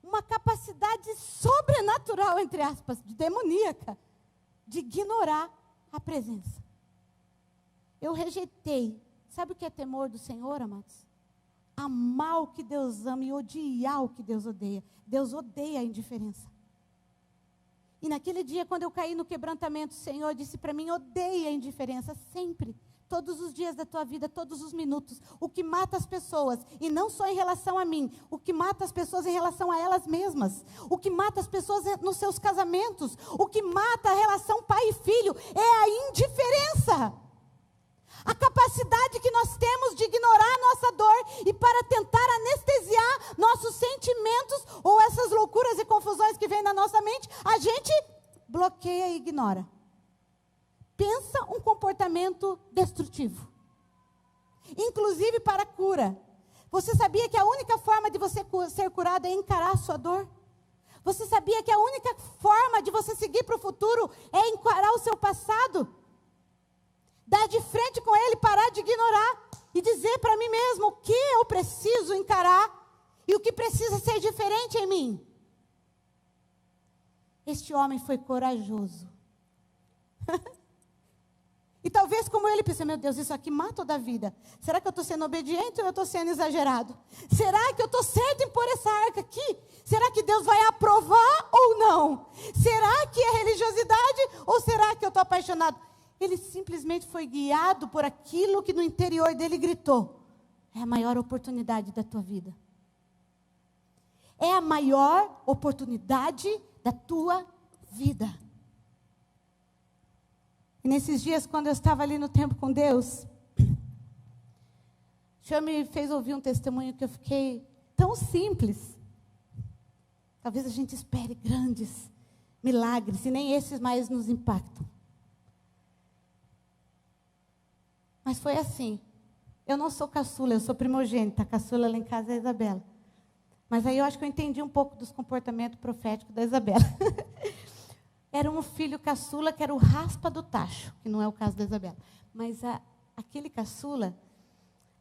Uma capacidade sobrenatural, entre aspas, demoníaca, de ignorar a presença. Eu rejeitei. Sabe o que é temor do Senhor, amados? Amar o que Deus ama e odiar o que Deus odeia. Deus odeia a indiferença. E naquele dia, quando eu caí no quebrantamento, o Senhor disse para mim, odeia a indiferença sempre. Todos os dias da tua vida, todos os minutos. O que mata as pessoas, e não só em relação a mim, o que mata as pessoas em relação a elas mesmas. O que mata as pessoas nos seus casamentos. O que mata a relação pai e filho é a indiferença. A capacidade que nós temos de ignorar a nossa dor e para tentar anestesiar nossos sentimentos ou essas loucuras e confusões que vêm na nossa mente, a gente bloqueia e ignora. Pensa um comportamento destrutivo. Inclusive para a cura. Você sabia que a única forma de você ser curado é encarar a sua dor? Você sabia que a única forma de você seguir para o futuro é encarar o seu passado? Dar de frente com ele, parar de ignorar e dizer para mim mesmo o que eu preciso encarar e o que precisa ser diferente em mim. Este homem foi corajoso. E talvez como ele pense, meu Deus, isso aqui mata toda a vida. Será que eu estou sendo obediente ou eu estou sendo exagerado? Será que eu estou certo em pôr essa arca aqui? Será que Deus vai aprovar ou não? Será que é religiosidade ou será que eu estou apaixonado? Ele simplesmente foi guiado por aquilo que no interior dele gritou. É a maior oportunidade da tua vida. É a maior oportunidade da tua vida. E nesses dias, quando eu estava ali no tempo com Deus, o Senhor me fez ouvir um testemunho que eu fiquei tão simples. Talvez a gente espere grandes milagres, e nem esses mais nos impactam. Mas foi assim. Eu não sou caçula, eu sou primogênita. A caçula lá em casa é a Isabela. Mas aí eu acho que eu entendi um pouco dos comportamentos proféticos da Isabela. Era um filho caçula que era o raspa do tacho, que não é o caso da Isabela. Mas aquele caçula,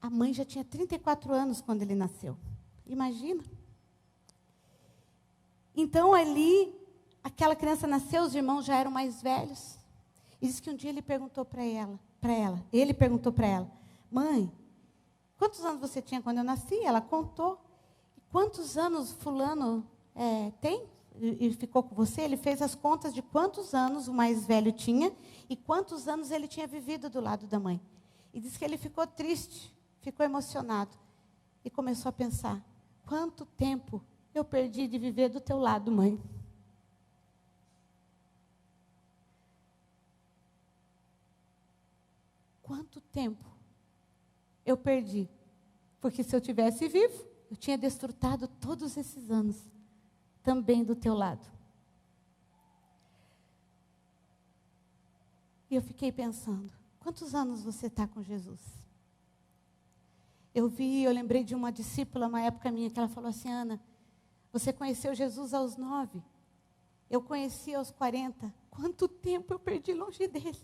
a mãe já tinha 34 anos quando ele nasceu. Imagina. Então ali, aquela criança nasceu, os irmãos já eram mais velhos. E diz que um dia ele perguntou para ela, ele perguntou para ela, mãe, quantos anos você tinha quando eu nasci? Ela contou. Quantos anos fulano tem? E ficou com você? Ele fez as contas de quantos anos o mais velho tinha e quantos anos ele tinha vivido do lado da mãe. E diz que ele ficou triste, ficou emocionado. E começou a pensar, quanto tempo eu perdi de viver do teu lado, mãe? Quanto tempo eu perdi? Porque se eu tivesse vivo, eu tinha desfrutado todos esses anos também do teu lado. E eu fiquei pensando, quantos anos você está com Jesus? Eu lembrei de uma discípula, uma época minha, que ela falou assim, Ana, você conheceu Jesus aos 9, eu conheci aos 40, quanto tempo eu perdi longe dele?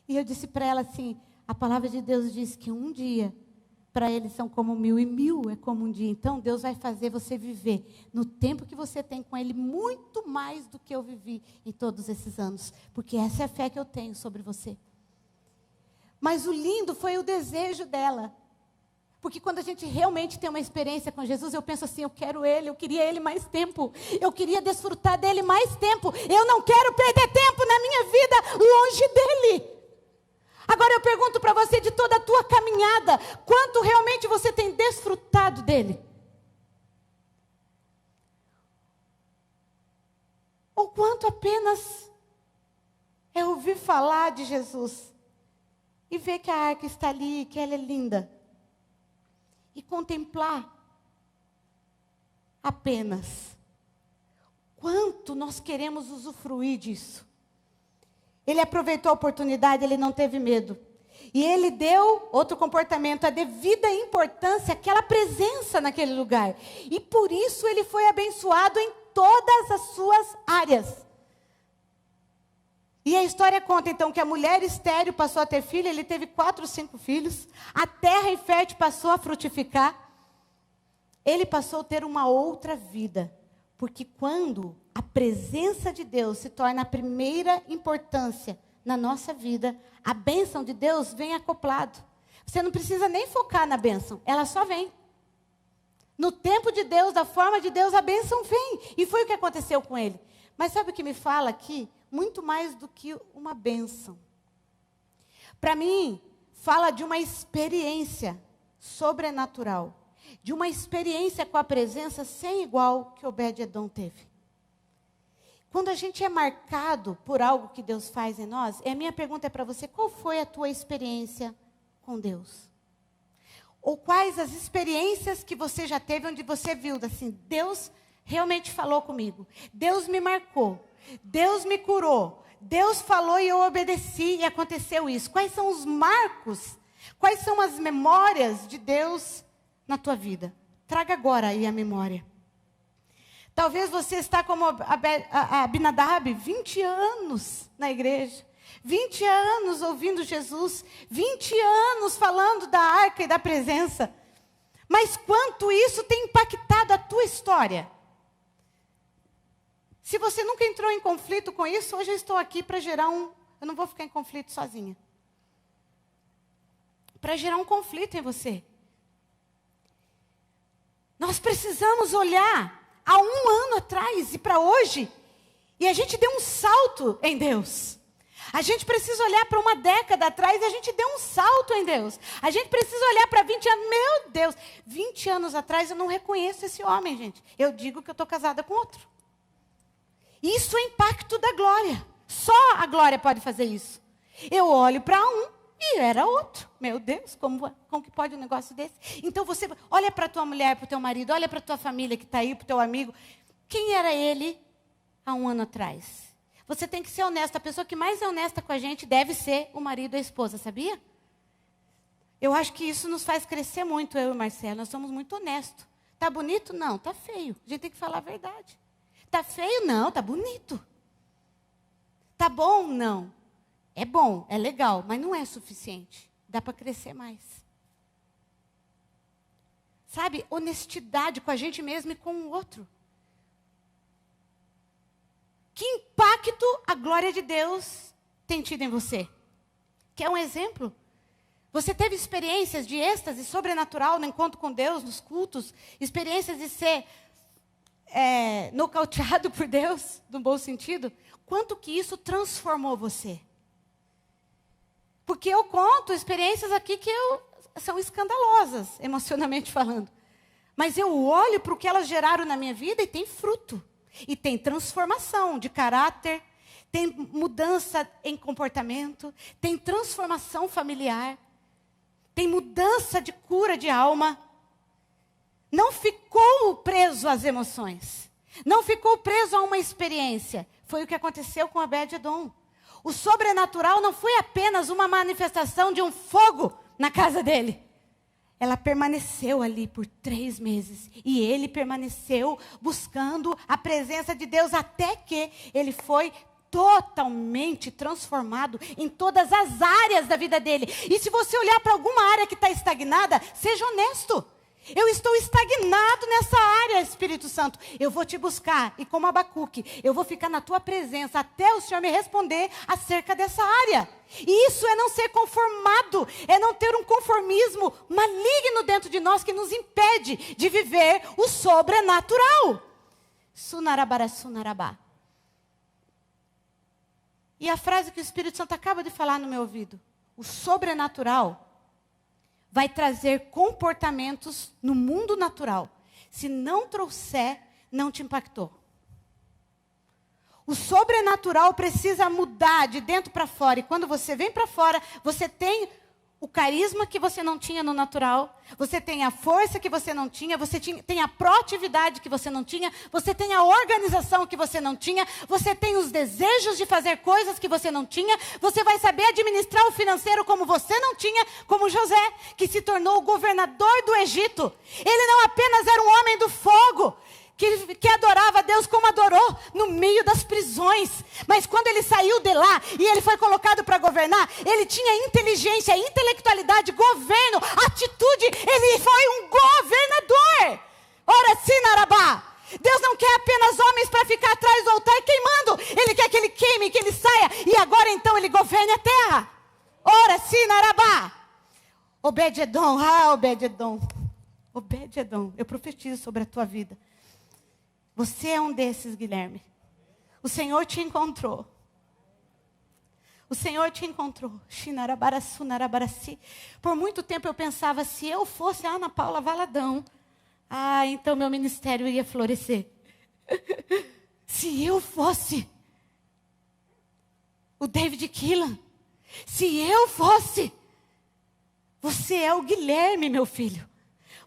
E eu disse para ela assim, a palavra de Deus diz que um dia, para eles são como 1000 e 1000 é como um dia. Então Deus vai fazer você viver no tempo que você tem com Ele, muito mais do que eu vivi em todos esses anos. Porque essa é a fé que eu tenho sobre você. Mas o lindo foi o desejo dela. Porque quando a gente realmente tem uma experiência com Jesus, eu penso assim, eu quero Ele, eu queria Ele mais tempo. Eu queria desfrutar dEle mais tempo. Eu não quero perder tempo na minha vida longe dEle. Agora eu pergunto para você, de toda a tua caminhada, quanto realmente você tem desfrutado dele? Ou quanto apenas é ouvir falar de Jesus e ver que a arca está ali, que ela é linda, e contemplar apenas? Quanto nós queremos usufruir disso? Ele aproveitou a oportunidade, ele não teve medo. E ele deu outro comportamento, a devida importância àquela presença naquele lugar. E por isso ele foi abençoado em todas as suas áreas. E a história conta então que a mulher estéril passou a ter filho, ele teve 4 ou 5 filhos. A terra infértil passou a frutificar. Ele passou a ter uma outra vida. Porque quando a presença de Deus se torna a primeira importância na nossa vida, a bênção de Deus vem acoplado. Você não precisa nem focar na bênção, ela só vem. No tempo de Deus, da forma de Deus, a bênção vem. E foi o que aconteceu com ele. Mas sabe o que me fala aqui? Muito mais do que uma bênção. Para mim, fala de uma experiência sobrenatural. De uma experiência com a presença sem igual que Obed-Edom teve. Quando a gente é marcado por algo que Deus faz em nós, a minha pergunta é para você, qual foi a tua experiência com Deus? Ou quais as experiências que você já teve, onde você viu, assim, Deus realmente falou comigo, Deus me marcou, Deus me curou, Deus falou e eu obedeci e aconteceu isso. Quais são os marcos, quais são as memórias de Deus na tua vida? Traga agora aí a memória. Talvez você está como a Abinadab, 20 anos na igreja, 20 anos ouvindo Jesus, 20 anos falando da arca e da presença. Mas quanto isso tem impactado a tua história? Se você nunca entrou em conflito com isso, hoje eu estou aqui para gerar eu não vou ficar em conflito sozinha. Para gerar um conflito em você. Nós precisamos olhar há 1 ano atrás e para hoje, e a gente deu um salto em Deus. A gente precisa olhar para 1 década atrás e a gente deu um salto em Deus. A gente precisa olhar para 20 anos, meu Deus, 20 anos atrás eu não reconheço esse homem, gente. Eu digo que eu estou casada com outro. Isso é impacto da glória. Só a glória pode fazer isso. Eu olho para um e era outro. Meu Deus, como que pode um negócio desse? Então você olha para a tua mulher, para o teu marido, olha para a tua família que está aí, para o teu amigo. Quem era ele há 1 ano atrás? Você tem que ser honesto. A pessoa que mais é honesta com a gente deve ser o marido ou a esposa, sabia? Eu acho que isso nos faz crescer muito, eu e o Marcelo. Nós somos muito honestos. Tá bonito? Não, tá feio. A gente tem que falar a verdade. Tá feio? Não, tá bonito. Tá bom? Não. É bom, é legal, mas não é suficiente. Dá para crescer mais. Sabe? Honestidade com a gente mesmo e com o outro. Que impacto a glória de Deus tem tido em você? Quer um exemplo? Você teve experiências de êxtase sobrenatural no encontro com Deus, nos cultos? Experiências de ser nocauteado por Deus, no bom sentido? Quanto que isso transformou você? Porque eu conto experiências aqui que são escandalosas, emocionalmente falando. Mas eu olho para o que elas geraram na minha vida e tem fruto. E tem transformação de caráter, tem mudança em comportamento, tem transformação familiar, tem mudança de cura de alma. Não ficou preso às emoções. Não ficou preso a uma experiência. Foi o que aconteceu com Obed-Edom. O sobrenatural não foi apenas uma manifestação de um fogo na casa dele. Ela permaneceu ali por 3 meses. E ele permaneceu buscando a presença de Deus até que ele foi totalmente transformado em todas as áreas da vida dele. E se você olhar para alguma área que está estagnada, seja honesto. Eu estou estagnado nessa área, Espírito Santo. Eu vou te buscar. E como Abacuque, eu vou ficar na tua presença até o Senhor me responder acerca dessa área. E isso é não ser conformado. É não ter um conformismo maligno dentro de nós que nos impede de viver o sobrenatural. Sunarabara, sunarabá. E a frase que o Espírito Santo acaba de falar no meu ouvido. O sobrenatural vai trazer comportamentos no mundo natural. Se não trouxer, não te impactou. O sobrenatural precisa mudar de dentro para fora. E quando você vem para fora, você tem o carisma que você não tinha no natural. Você tem a força que você não tinha. Você tem a proatividade que você não tinha. Você tem a organização que você não tinha. Você tem os desejos de fazer coisas que você não tinha. Você vai saber administrar o financeiro como você não tinha. Como José, que se tornou o governador do Egito. Ele não apenas era um homem do fogo, que adorava a Deus como adorou no meio das prisões. Mas quando ele saiu de lá e ele foi colocado para governar, ele tinha inteligência, intelectualidade, governo, atitude. Ele foi um governador. Ora, sinarabá. Deus não quer apenas homens para ficar atrás do altar queimando. Ele quer que ele queime, que ele saia. E agora então ele governe a terra. Ora, sinarabá. Obed-Edom, Obed-Edom. Obed-Edom, eu profetizo sobre a tua vida. Você é um desses, Guilherme. O Senhor te encontrou. O Senhor te encontrou. Por muito tempo eu pensava, se eu fosse a Ana Paula Valadão, então meu ministério ia florescer. Se eu fosse o David Keelan, se eu fosse, você é o Guilherme, meu filho.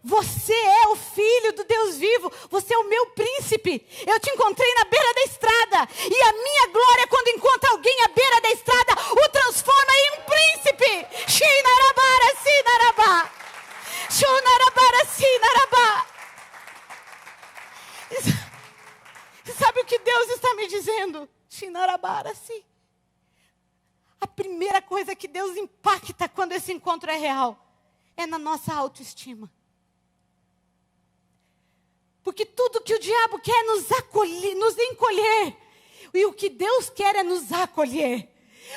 Você é o filho do Deus vivo. Você é o meu príncipe. Eu te encontrei na beira da estrada. E a minha glória, quando encontra alguém à beira da estrada, o transforma em um príncipe. Shinarabara, sinarabá. Shunarabara, sinarabá. Sabe o que Deus está me dizendo? Shinarabara, sim. A primeira coisa que Deus impacta quando esse encontro é real é na nossa autoestima. Porque tudo que o diabo quer é nos acolher, nos encolher. E o que Deus quer é nos acolher.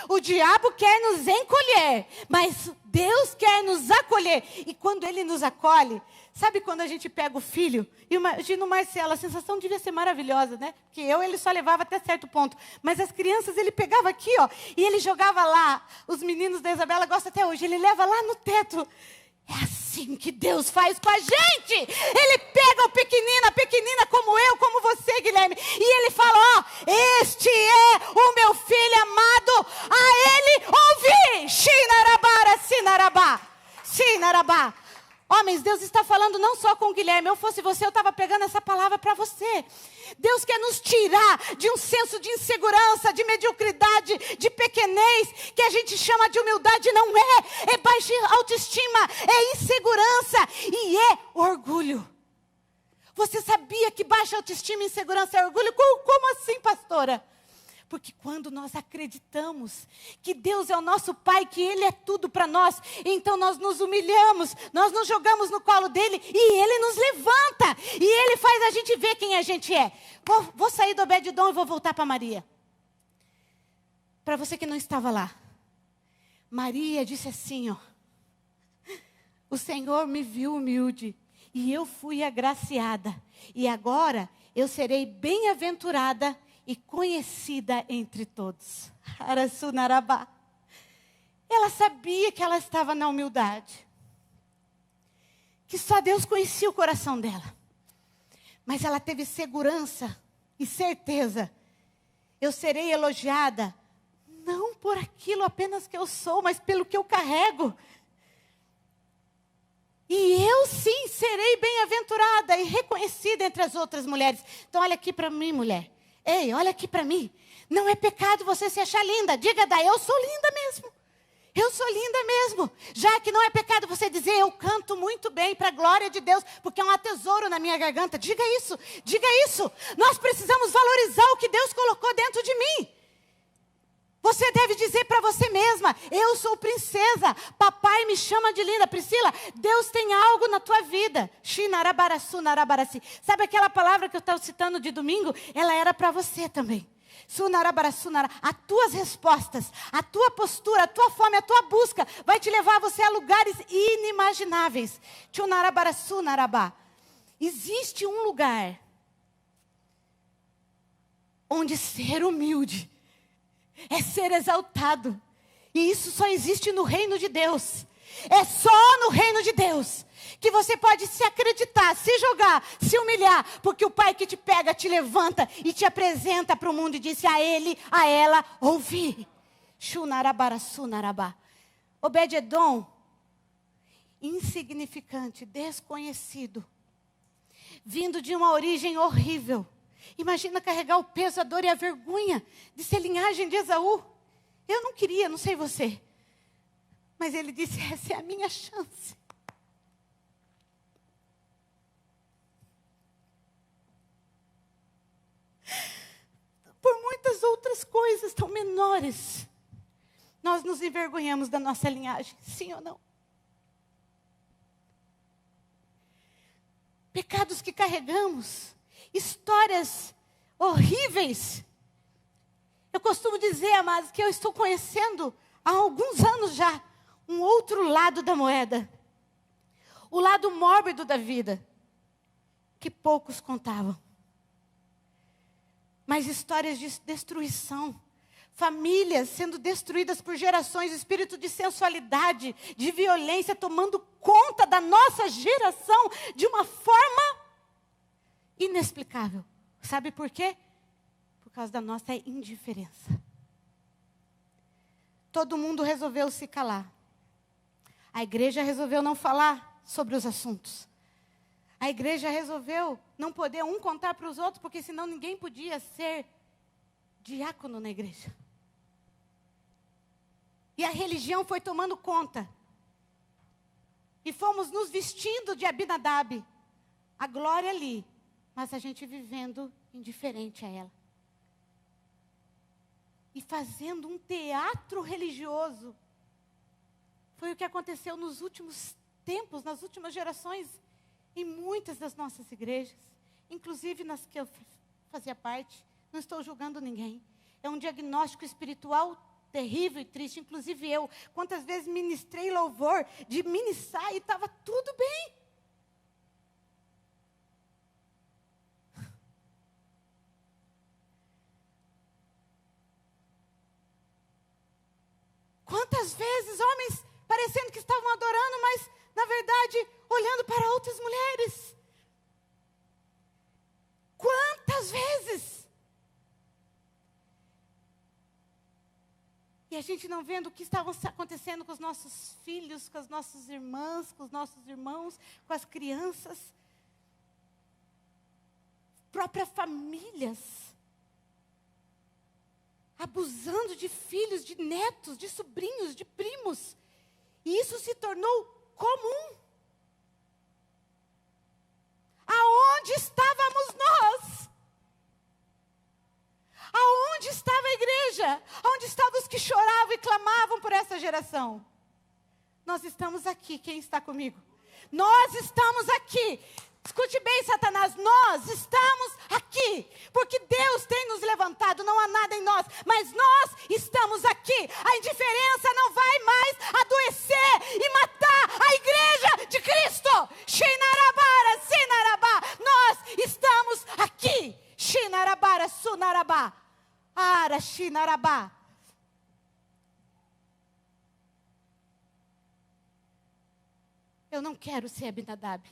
O diabo quer nos encolher, mas Deus quer nos acolher. E quando Ele nos acolhe, sabe quando a gente pega o filho? Imagina o Marcelo, a sensação devia ser maravilhosa, né? Porque ele só levava até certo ponto. Mas as crianças, ele pegava aqui, ó, e ele jogava lá. Os meninos da Isabela gostam até hoje. Ele leva lá no teto. É assim que Deus faz com a gente. Ele pega o pequenino, a pequenina como eu, como você, Guilherme. E Ele fala, ó, este é o meu filho amado. A Ele ouvi. Shinarabara, sinarabá. Sinarabá. Homens, Deus está falando não só com o Guilherme. Eu fosse você, eu estava pregando essa palavra para você. Deus quer nos tirar de um senso de insegurança, de mediocridade, de pequenez, que a gente chama de humildade. Não é. É baixa autoestima, é insegurança e é orgulho. Você sabia que baixa autoestima, insegurança é orgulho? Como assim, pastora? Porque quando nós acreditamos que Deus é o nosso Pai, que Ele é tudo para nós, então nós nos humilhamos, nós nos jogamos no colo dEle e Ele nos levanta. E Ele faz a gente ver quem a gente é. Vou sair do Obed-Edom e vou voltar para Maria. Para você que não estava lá. Maria disse assim, ó. O Senhor me viu humilde e eu fui agraciada. E agora eu serei bem-aventurada e conhecida entre todos. Araçunarabá. Ela sabia que ela estava na humildade. Que só Deus conhecia o coração dela. Mas ela teve segurança e certeza. Eu serei elogiada, não por aquilo apenas que eu sou, mas pelo que eu carrego. E eu sim serei bem-aventurada e reconhecida entre as outras mulheres. Então olha aqui para mim, mulher. Ei, olha aqui para mim. Não é pecado você se achar linda. Diga, Dai, eu sou linda mesmo. Eu sou linda mesmo. Já que não é pecado você dizer, eu canto muito bem para a glória de Deus, porque é um tesouro na minha garganta. Diga isso, diga isso. Nós precisamos valorizar o que Deus colocou dentro de mim. Você deve dizer para você mesma, eu sou princesa, papai me chama de linda. Priscila, Deus tem algo na tua vida. Sabe aquela palavra que eu estava citando de domingo? Ela era para você também. As tuas respostas, a tua postura, a tua fome, a tua busca vai te levar você a lugares inimagináveis. Existe um lugar onde ser humilde é ser exaltado. E isso só existe no reino de Deus. É só no reino de Deus que você pode se acreditar, se jogar, se humilhar. Porque o Pai que te pega, te levanta e te apresenta para o mundo e disse a ele, a ela, ouvi. Obed-Edom, insignificante, desconhecido, vindo de uma origem horrível. Imagina carregar o peso, a dor e a vergonha de ser linhagem de Esaú. Eu não queria, não sei você. Mas ele disse, essa é a minha chance. Por muitas outras coisas tão menores, nós nos envergonhamos da nossa linhagem, sim ou não? Pecados que carregamos, histórias horríveis. Eu costumo dizer, amados, que eu estou conhecendo há alguns anos já um outro lado da moeda. O lado mórbido da vida, que poucos contavam. Mas histórias de destruição, famílias sendo destruídas por gerações, espírito de sensualidade, de violência tomando conta da nossa geração de uma forma inexplicável. Sabe por quê? Por causa da nossa indiferença. Todo mundo resolveu se calar. A igreja resolveu não falar sobre os assuntos. A igreja resolveu não poder um contar para os outros, porque senão ninguém podia ser diácono na igreja. E a religião foi tomando conta. E fomos nos vestindo de Abinadab. A glória ali, mas a gente vivendo indiferente a ela. E fazendo um teatro religioso. Foi o que aconteceu nos últimos tempos, nas últimas gerações, em muitas das nossas igrejas, inclusive nas que eu fazia parte. Não estou julgando ninguém. É um diagnóstico espiritual terrível e triste. Inclusive eu, quantas vezes ministrei louvor, de ministrar e estava tudo bem. Quantas vezes homens parecendo que estavam adorando, mas na verdade olhando para outras mulheres. Quantas vezes? E E a gente não vendo o que estava acontecendo com os nossos filhos, com as nossas irmãs, com os nossos irmãos, com as crianças. Próprias famílias. Abusando de filhos, de netos, de sobrinhos, de primos. E isso se tornou comum. Aonde estávamos nós? Aonde estava a igreja? Aonde estavam os que choravam e clamavam por essa geração? Nós estamos aqui, quem está comigo? Nós estamos aqui. Escute bem, Satanás, nós estamos aqui, porque Deus tem nos levantado, não há nada em nós, mas nós estamos aqui. A indiferença não vai mais adoecer e matar a igreja de Cristo. Shinarabara, Sinarabá, nós estamos aqui. Shinarabara, Sunarabá, Ara, Shinarabá. Eu não quero ser Abinadab.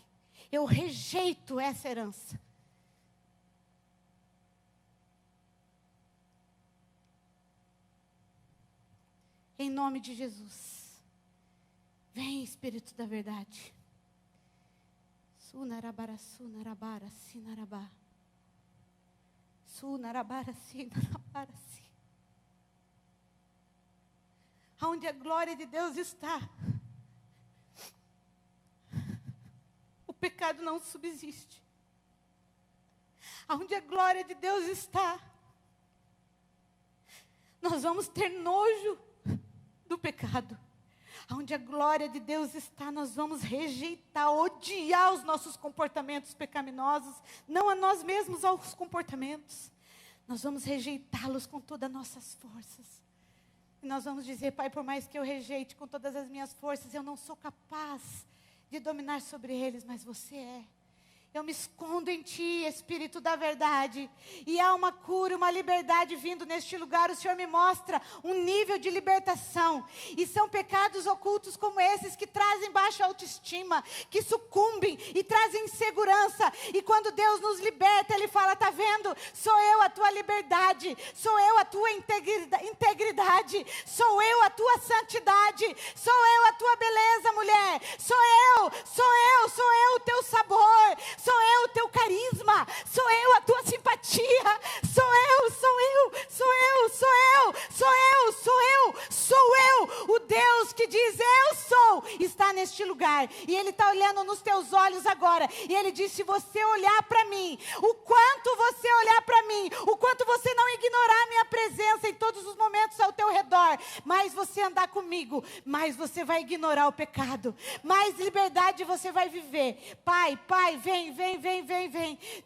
Eu rejeito essa herança. Em nome de Jesus. Vem, Espírito da verdade. Sunarabara, Sunarabara, Sinarabá. Sunarabara, Sinarabara, Sin. Aonde a glória de Deus está, o pecado não subsiste. Aonde a glória de Deus está, nós vamos ter nojo do pecado. Aonde a glória de Deus está, nós vamos rejeitar, odiar os nossos comportamentos pecaminosos, não a nós mesmos, aos comportamentos. Nós vamos rejeitá-los com todas as nossas forças. E nós vamos dizer: Pai, por mais que eu rejeite com todas as minhas forças, eu não sou capaz de dominar sobre eles, mas você é. Eu me escondo em Ti, Espírito da verdade. E há uma cura, uma liberdade vindo neste lugar. O Senhor me mostra um nível de libertação. E são pecados ocultos como esses que trazem baixa autoestima, que sucumbem e trazem insegurança. E quando Deus nos liberta, Ele fala: tá vendo? Sou eu a tua liberdade. Sou eu a tua integridade. Sou eu a tua santidade. Sou eu a tua beleza, mulher. Sou eu o teu sabor. Sou eu o teu carisma, sou eu a tua simpatia, sou eu, o Deus que diz eu sou, está neste lugar, e Ele está olhando nos teus olhos agora, e Ele diz: se você olhar para mim, o quanto você olhar para mim, o quanto você não ignorar a minha presença em todos os momentos ao teu redor, mais você andar comigo, mais você vai ignorar o pecado, mais liberdade você vai viver. Pai, vem.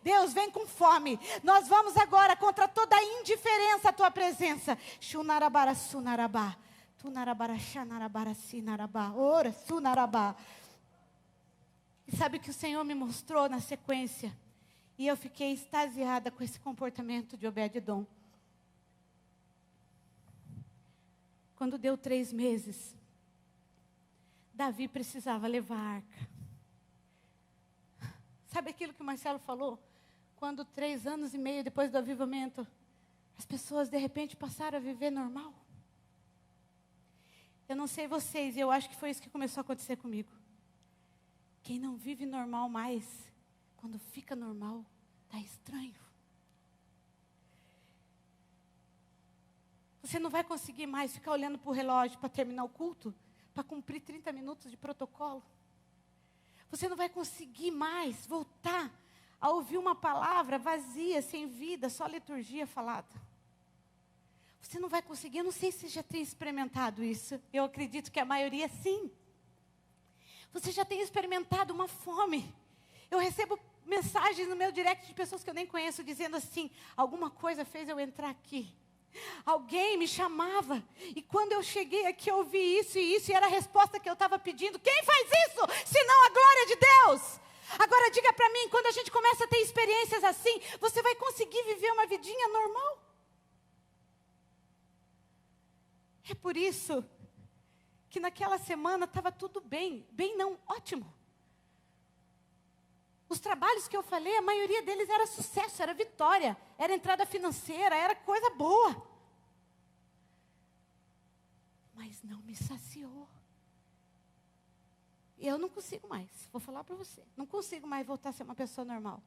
Deus, vem com fome. Nós vamos agora contra toda a indiferença à tua presença. Shunarabara, Sunarabá. Tunarabara, Shanarabara, Sinarabá. Ora, Sunarabá. E sabe o que o Senhor me mostrou na sequência? E eu fiquei extasiada com esse comportamento de Obed-edom. Quando deu 3 meses, Davi precisava levar a arca. Sabe aquilo que o Marcelo falou? Quando 3 anos e meio depois do avivamento, as pessoas de repente passaram a viver normal. Eu não sei vocês, e eu acho que foi isso que começou a acontecer comigo. Quem não vive normal mais, quando fica normal, está estranho. Você não vai conseguir mais ficar olhando para o relógio para terminar o culto, para cumprir 30 minutos de protocolo. Você não vai conseguir mais voltar a ouvir uma palavra vazia, sem vida, só liturgia falada. Você não vai conseguir, eu não sei se você já tem experimentado isso. Eu acredito que a maioria sim. Você já tem experimentado uma fome. Eu recebo mensagens no meu direct de pessoas que eu nem conheço dizendo assim: alguma coisa fez eu entrar aqui. Alguém me chamava, e quando eu cheguei aqui eu ouvi isso e isso, e era a resposta que eu estava pedindo. Quem faz isso, senão a glória de Deus? Agora diga para mim, quando a gente começa a ter experiências assim, você vai conseguir viver uma vidinha normal? É por isso que naquela semana estava tudo bem, bem não, ótimo. Os trabalhos que eu falei, a maioria deles era sucesso, era vitória, era entrada financeira, era coisa boa. mas não me saciou. E eu não consigo mais, vou falar para você, não consigo mais voltar a ser uma pessoa normal.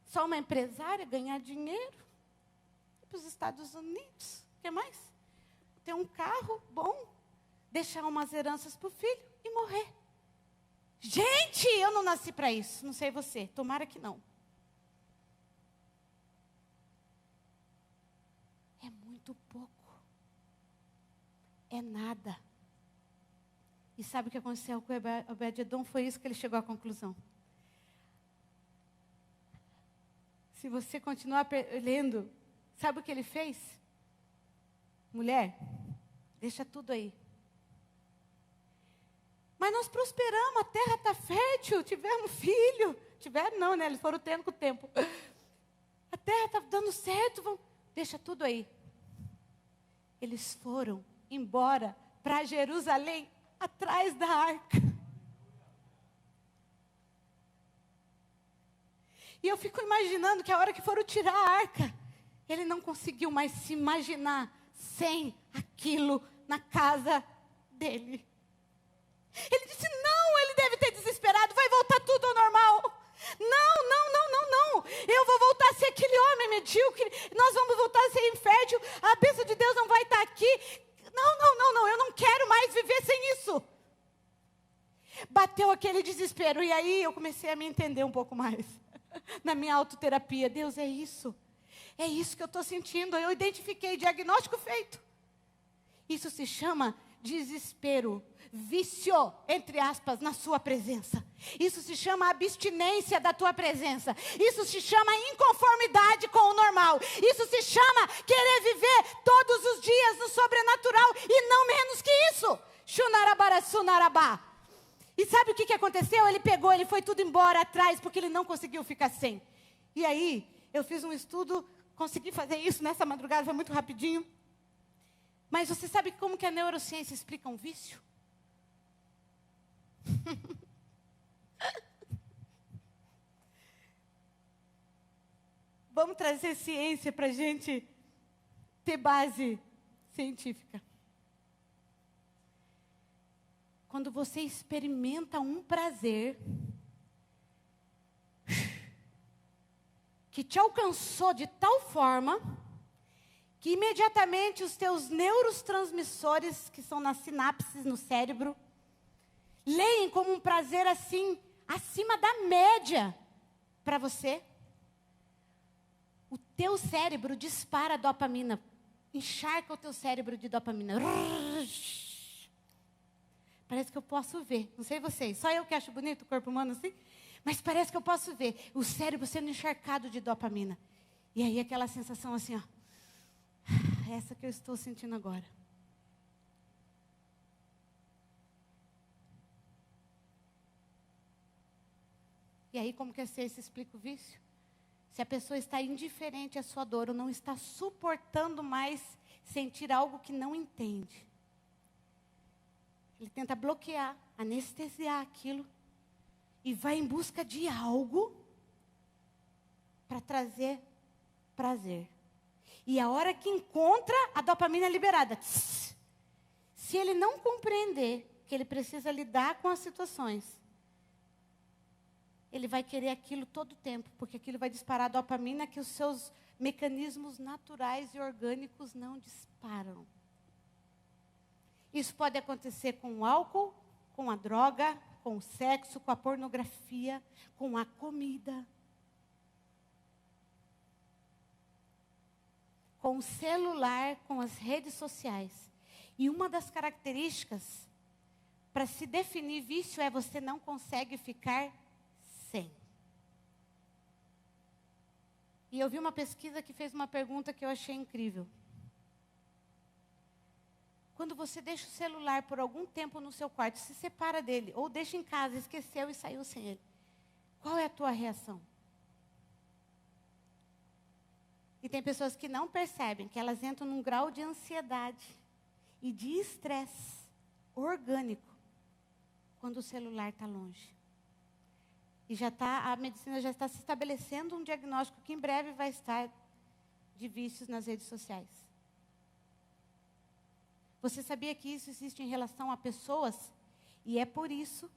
Só uma empresária, ganhar dinheiro, ir para os Estados Unidos, o que mais? Ter um carro bom, deixar umas heranças para o filho e morrer. Gente, eu não nasci para isso, não sei você, tomara que não. É muito pouco, é nada. E sabe o que aconteceu com Obed-Edom? Foi isso que ele chegou à conclusão. Se você continuar lendo, sabe o que ele fez? Mulher, deixa tudo aí. Mas nós prosperamos, a terra está fértil, tivemos filho. Tiveram não, né? Eles foram tendo com o tempo. A terra está dando certo, deixa tudo aí. Eles foram embora para Jerusalém, atrás da arca. E eu fico imaginando que a hora que foram tirar a arca, ele não conseguiu mais se imaginar sem aquilo na casa dele. Ele disse, não, ele deve ter desesperado, vai voltar tudo ao normal. Não, eu vou voltar a ser aquele homem medíocre, nós vamos voltar a ser infértil, a bênção de Deus não vai estar aqui. Não, eu não quero mais viver sem isso. Bateu aquele desespero, e aí eu comecei a me entender um pouco mais. Na minha autoterapia, Deus, é isso que eu estou sentindo, eu identifiquei, diagnóstico feito. Isso se chama desespero, vício, entre aspas, na sua presença. Isso se chama abstinência da tua presença. Isso se chama inconformidade com o normal. Isso se chama querer viver todos os dias no sobrenatural e não menos que isso. Shunarabara sunarabá. E sabe o que aconteceu? Ele foi tudo embora atrás porque ele não conseguiu ficar sem. E aí, eu fiz um estudo, consegui fazer isso nessa madrugada, foi muito rapidinho. Mas você sabe como que a neurociência explica um vício? Vamos trazer ciência para a gente ter base científica. Quando você experimenta um prazer que te alcançou de tal forma que imediatamente os teus neurotransmissores, que são nas sinapses no cérebro, leem como um prazer assim, acima da média para você. O teu cérebro dispara dopamina, encharca o teu cérebro de dopamina. Parece que eu posso ver, não sei vocês, só eu que acho bonito o corpo humano assim, mas parece que eu posso ver o cérebro sendo encharcado de dopamina. E aí aquela sensação assim, ó, essa que eu estou sentindo agora. E aí como que a ciência explica o vício? Se a pessoa está indiferente à sua dor, ou não está suportando mais sentir algo que não entende. Ele tenta bloquear, anestesiar aquilo, e vai em busca de algo para trazer prazer. E a hora que encontra, a dopamina é liberada. Se ele não compreender que ele precisa lidar com as situações, ele vai querer aquilo todo o tempo, porque aquilo vai disparar a dopamina que os seus mecanismos naturais e orgânicos não disparam. Isso pode acontecer com o álcool, com a droga, com o sexo, com a pornografia, com a comida, com o celular, com as redes sociais. E uma das características para se definir vício é você não consegue ficar sem. E eu vi uma pesquisa que fez uma pergunta que eu achei incrível. Quando você deixa o celular por algum tempo no seu quarto, se separa dele, ou deixa em casa, esqueceu e saiu sem ele, qual é a tua reação? E tem pessoas que não percebem que elas entram num grau de ansiedade e de estresse orgânico quando o celular está longe. E a medicina já está se estabelecendo um diagnóstico que em breve vai estar de vícios nas redes sociais. Você sabia que isso existe em relação a pessoas? E é por isso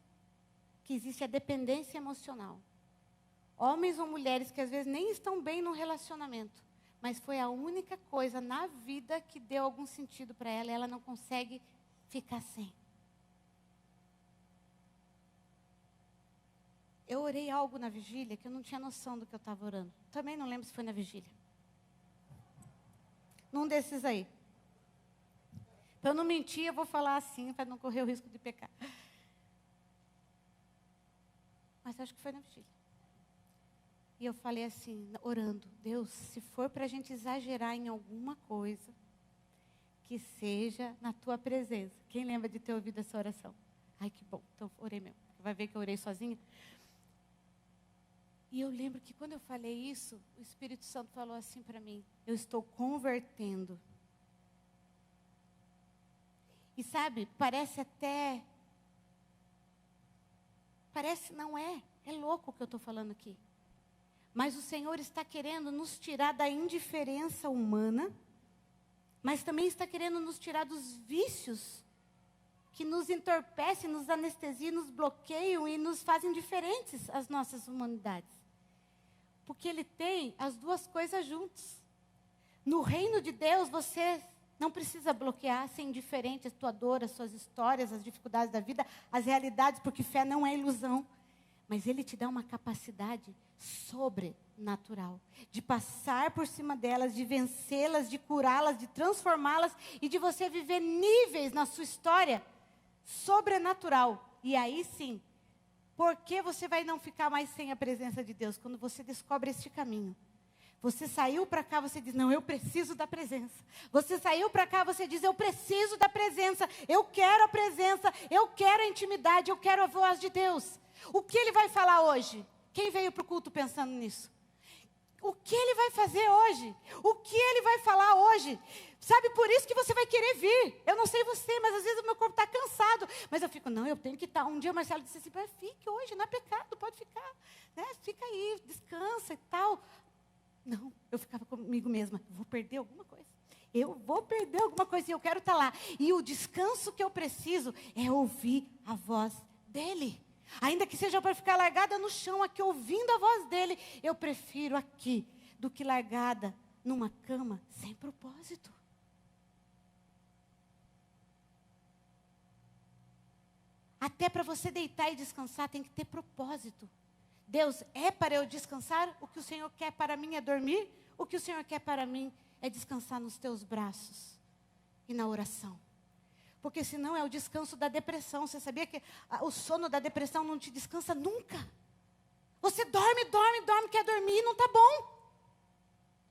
que existe a dependência emocional. Homens ou mulheres que às vezes nem estão bem no relacionamento, mas foi a única coisa na vida que deu algum sentido para ela e ela não consegue ficar sem. Eu orei algo na vigília que eu não tinha noção do que eu estava orando. Também não lembro se foi na vigília. Num desses aí. Para eu não mentir, eu vou falar assim, para não correr o risco de pecar. Mas acho que foi na vigília. E eu falei assim, orando, Deus, se for para a gente exagerar em alguma coisa, que seja na tua presença. Quem lembra de ter ouvido essa oração? Ai, que bom, então orei mesmo. Vai ver que eu orei sozinha. E eu lembro que quando eu falei isso, o Espírito Santo falou assim para mim, eu estou convertendo. E sabe, não é louco o que eu estou falando aqui. Mas o Senhor está querendo nos tirar da indiferença humana, mas também está querendo nos tirar dos vícios que nos entorpecem, nos anestesiam, nos bloqueiam e nos fazem diferentes às nossas humanidades. Porque Ele tem as duas coisas juntos. No reino de Deus, você não precisa bloquear, ser indiferente à tua dor, às suas histórias, às dificuldades da vida, às realidades, porque fé não é ilusão. Mas Ele te dá uma capacidade sobrenatural, de passar por cima delas, de vencê-las, de curá-las, de transformá-las e de você viver níveis na sua história sobrenatural. E aí sim, por que você vai não ficar mais sem a presença de Deus? Quando você descobre este caminho. Você saiu para cá, você diz, não, eu preciso da presença. Você saiu para cá, você diz, eu preciso da presença. Eu quero a presença, eu quero a intimidade, eu quero a voz de Deus. O que Ele vai falar hoje? Quem veio para o culto pensando nisso? O que Ele vai fazer hoje? O que Ele vai falar hoje? Sabe, por isso que você vai querer vir. Eu não sei você, mas às vezes o meu corpo está cansado. Mas eu fico, não, eu tenho que estar. Um dia o Marcelo disse assim, fique hoje, não é pecado, pode ficar. Né? Fica aí, descansa e tal. Não, eu ficava comigo mesma, vou perder alguma coisa. Eu vou perder alguma coisa e eu quero estar lá. E o descanso que eu preciso é ouvir a voz dEle. Ainda que seja para ficar largada no chão aqui, ouvindo a voz dEle, eu prefiro aqui do que largada numa cama sem propósito. Até para você deitar e descansar tem que ter propósito. Deus, é para eu descansar? O que o Senhor quer para mim é dormir? O que o Senhor quer para mim é descansar nos teus braços e na oração. Porque senão é o descanso da depressão. Você sabia que o sono da depressão não te descansa nunca? Você dorme, quer dormir e não está bom.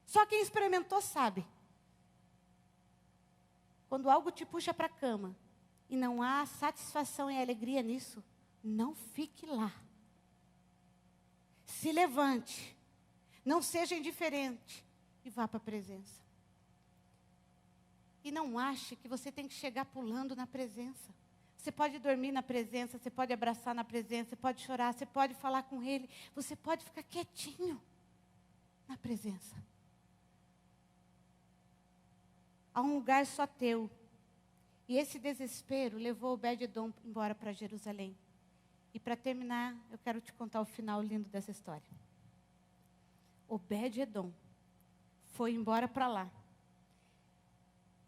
Só quem experimentou sabe. Quando algo te puxa para a cama e não há satisfação e alegria nisso, não fique lá. Se levante, não seja indiferente e vá para a presença. E não ache que você tem que chegar pulando na presença. Você pode dormir na presença, você pode abraçar na presença, você pode chorar, você pode falar com Ele, você pode ficar quietinho na presença. Há um lugar só teu. E esse desespero levou Obed-Edom embora para Jerusalém. E para terminar, eu quero te contar o final lindo dessa história. Obed-Edom foi embora para lá.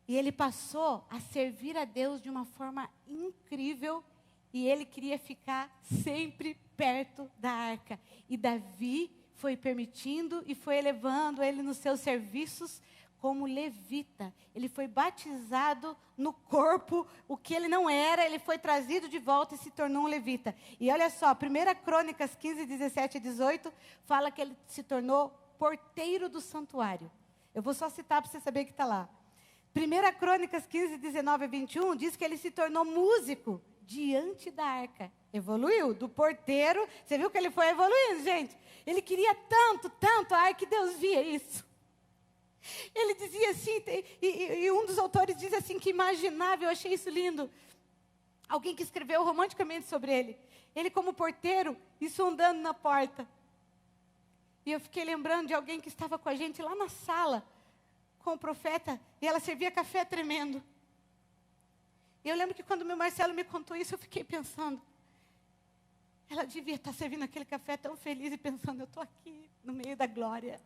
E ele passou a servir a Deus de uma forma incrível. E ele queria ficar sempre perto da arca. E Davi foi permitindo e foi elevando ele nos seus serviços como levita. Ele foi batizado no corpo, o que ele não era, ele foi trazido de volta e se tornou um levita. E olha só, 1 Crônicas 15, 17 e 18, fala que ele se tornou porteiro do santuário. Eu vou só citar para você saber que está lá. 1 Crônicas 15, 19 e 21 diz que ele se tornou músico diante da arca. Evoluiu, do porteiro, você viu que ele foi evoluindo, gente? Ele queria tanto, tanto a arca que Deus via isso. Ele dizia assim, e um dos autores diz assim, que imaginava, eu achei isso lindo. Alguém que escreveu romanticamente sobre ele. Ele como porteiro e sondando na porta. E eu fiquei lembrando de alguém que estava com a gente lá na sala, com o profeta, e ela servia café tremendo. E eu lembro que quando o meu Marcelo me contou isso, eu fiquei pensando, ela devia estar servindo aquele café tão feliz e pensando, eu estou aqui no meio da glória.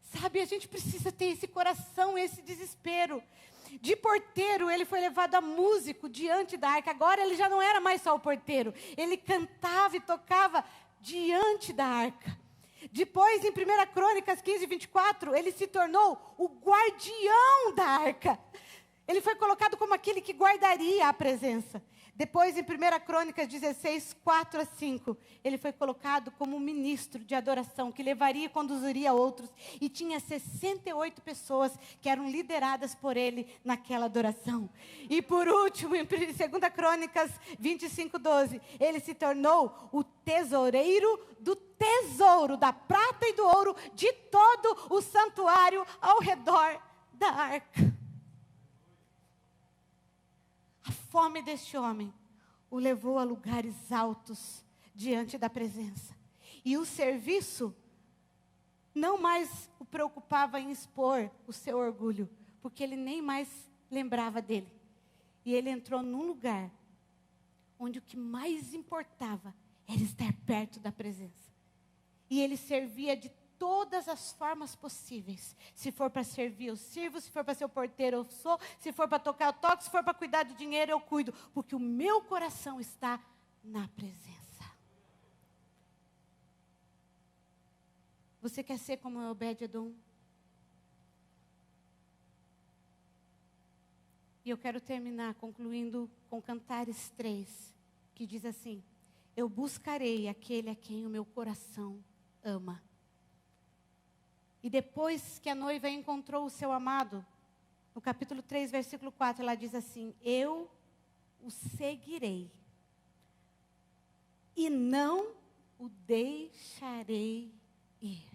Sabe, a gente precisa ter esse coração, esse desespero. De porteiro, ele foi levado a músico diante da arca. Agora ele já não era mais só o porteiro. Ele cantava e tocava diante da arca. Depois, em 1 Crônicas 15, 24, ele se tornou o guardião da arca. Ele foi colocado como aquele que guardaria a presença. Depois, em 1 Crônicas 16, 4 a 5, ele foi colocado como ministro de adoração, que levaria e conduziria outros. E tinha 68 pessoas que eram lideradas por ele naquela adoração. E por último, em 2 Crônicas 25, 12, ele se tornou o tesoureiro do tesouro, da prata e do ouro, de todo o santuário ao redor da arca. A fome deste homem o levou a lugares altos diante da presença. E o serviço não mais o preocupava em expor o seu orgulho, porque ele nem mais lembrava dele. E ele entrou num lugar onde o que mais importava era estar perto da presença. E ele servia de todas as formas possíveis. Se for para servir, eu sirvo. Se for para ser o porteiro, eu sou. Se for para tocar, eu toco. Se for para cuidar do dinheiro, eu cuido. Porque o meu coração está na presença. Você quer ser como Obed-edom? E eu quero terminar concluindo com Cantares 3, que diz assim: eu buscarei aquele a quem o meu coração ama. E depois que a noiva encontrou o seu amado, no capítulo 3, versículo 4, ela diz assim: eu o seguirei e não o deixarei ir.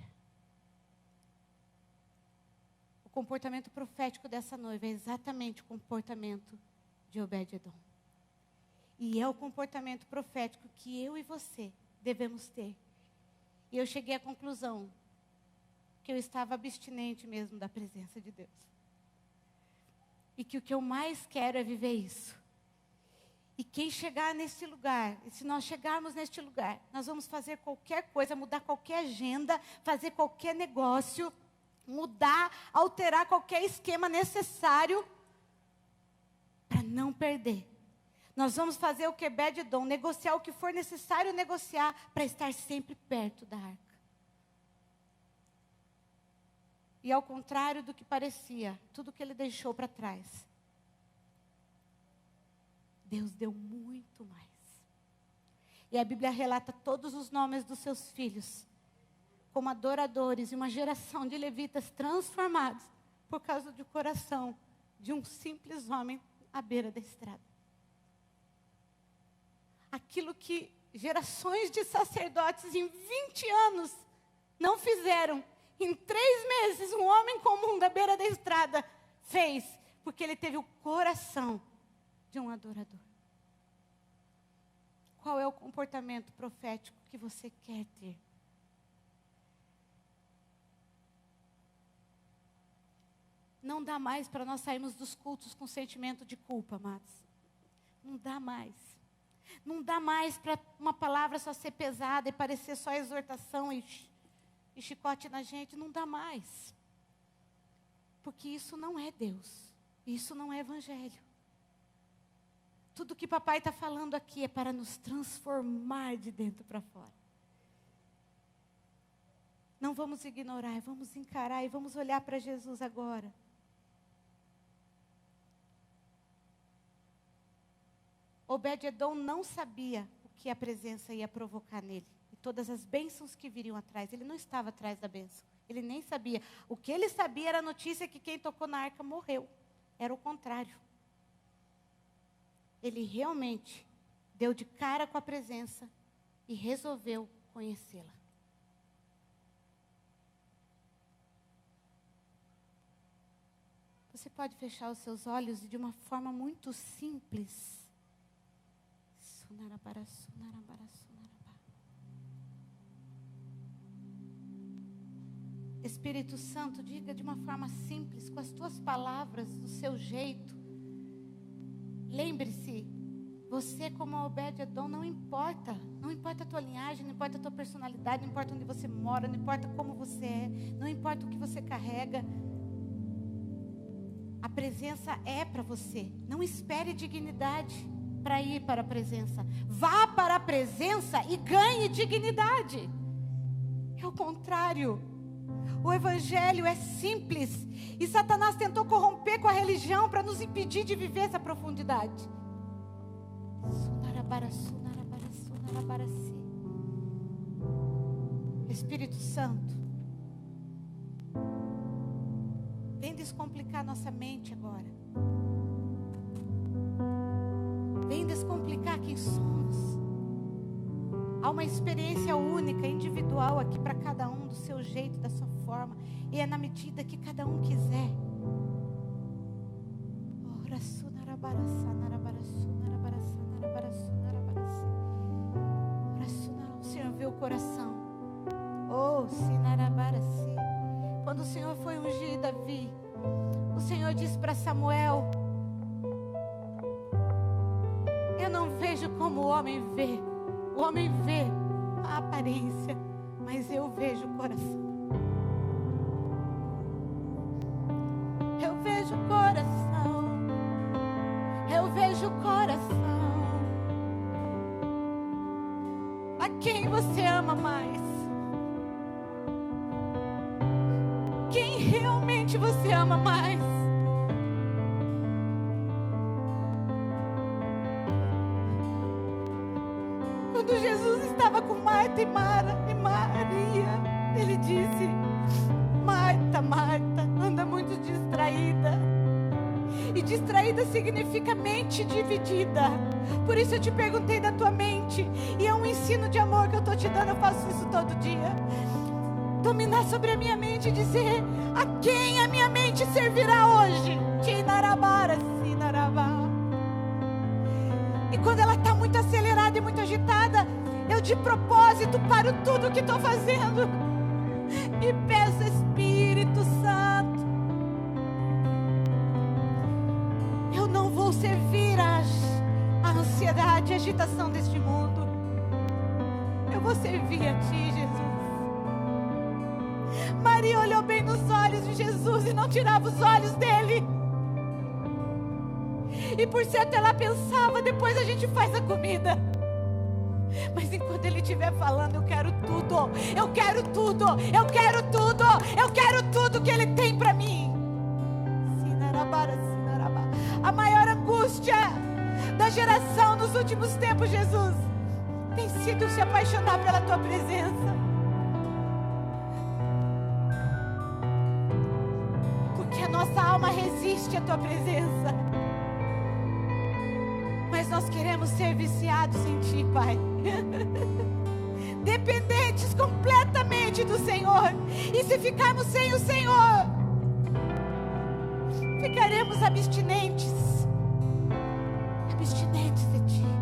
O comportamento profético dessa noiva é exatamente o comportamento de Obed-edom. E é o comportamento profético que eu e você devemos ter. E eu cheguei à conclusão que eu estava abstinente mesmo da presença de Deus. E que o que eu mais quero é viver isso. E quem chegar nesse lugar, e se nós chegarmos neste lugar, nós vamos fazer qualquer coisa, mudar qualquer agenda, fazer qualquer negócio, mudar, alterar qualquer esquema necessário para não perder. Nós vamos fazer o que Obed-edom, negociar o que for necessário negociar para estar sempre perto da arca. E ao contrário do que parecia, tudo que ele deixou para trás, Deus deu muito mais. E a Bíblia relata todos os nomes dos seus filhos como adoradores e uma geração de levitas transformados por causa do coração de um simples homem à beira da estrada. Aquilo que gerações de sacerdotes em 20 anos não fizeram, em 3 meses, um homem comum da beira da estrada fez, porque ele teve o coração de um adorador. Qual é o comportamento profético que você quer ter? Não dá mais para nós sairmos dos cultos com sentimento de culpa, amados. Não dá mais. Não dá mais para uma palavra só ser pesada e parecer só exortação e chicote na gente. Não dá mais. Porque isso não é Deus. Isso não é evangelho. Tudo que papai está falando aqui é para nos transformar de dentro para fora. Não vamos ignorar, vamos encarar e vamos olhar para Jesus agora. Obed-edom não sabia o que a presença ia provocar nele. E todas as bênçãos que viriam atrás. Ele não estava atrás da bênção. Ele nem sabia. O que ele sabia era a notícia que quem tocou na arca morreu. Era o contrário. Ele realmente deu de cara com a presença e resolveu conhecê-la. Você pode fechar os seus olhos e de uma forma muito simples. Espírito Santo, diga de uma forma simples, com as tuas palavras, do seu jeito. Lembre-se, você como Obed-Edom não importa. Não importa a tua linhagem, não importa a tua personalidade, não importa onde você mora, não importa como você é, não importa o que você carrega. A presença é para você. Não espere dignidade para ir para a presença. Vá para a presença e ganhe dignidade. É o contrário. O evangelho é simples. E Satanás tentou corromper com a religião para nos impedir de viver essa profundidade. Espírito Santo, vem descomplicar nossa mente agora. Vem descomplicar quem somos. Há uma experiência única, individual aqui para cada um, do seu jeito, da sua forma. E é na medida que cada um quiser. O Senhor vê o coração. Oh, Sinarabarasi. Quando o Senhor foi ungir Davi, o Senhor disse para Samuel: eu não vejo como o homem vê. O homem vê a aparência, mas eu vejo o coração. Eu vejo o coração. Eu vejo o coração. A quem você ama mais? Quem realmente você ama mais? Quando Jesus estava com Marta e Maria, ele disse: Marta, Marta, anda muito distraída. E distraída significa mente dividida. Por isso eu te perguntei da tua mente. E é um ensino de amor que eu estou te dando. Eu faço isso todo dia. Dominar sobre a minha mente e dizer: a quem a minha mente servirá hoje? E quando ela está muito acelerada e muito agitada, eu de propósito paro tudo o que estou fazendo e peço: Espírito Santo, eu não vou servir a ansiedade, a agitação deste mundo. Eu vou servir a Ti, Jesus. Maria olhou bem nos olhos de Jesus e não tirava os olhos dele. E por certo ela pensava: depois a gente faz a comida. Mas enquanto ele estiver falando, eu quero tudo. Eu quero tudo. Eu quero tudo. Eu quero tudo que ele tem para mim. A maior angústia da geração nos últimos tempos, Jesus, tem sido se apaixonar pela tua presença. Porque a nossa alma resiste à tua presença. Mas nós queremos ser viciados em Ti, Pai. Dependentes completamente do Senhor. E se ficarmos sem o Senhor, ficaremos abstinentes. Abstinentes de Ti.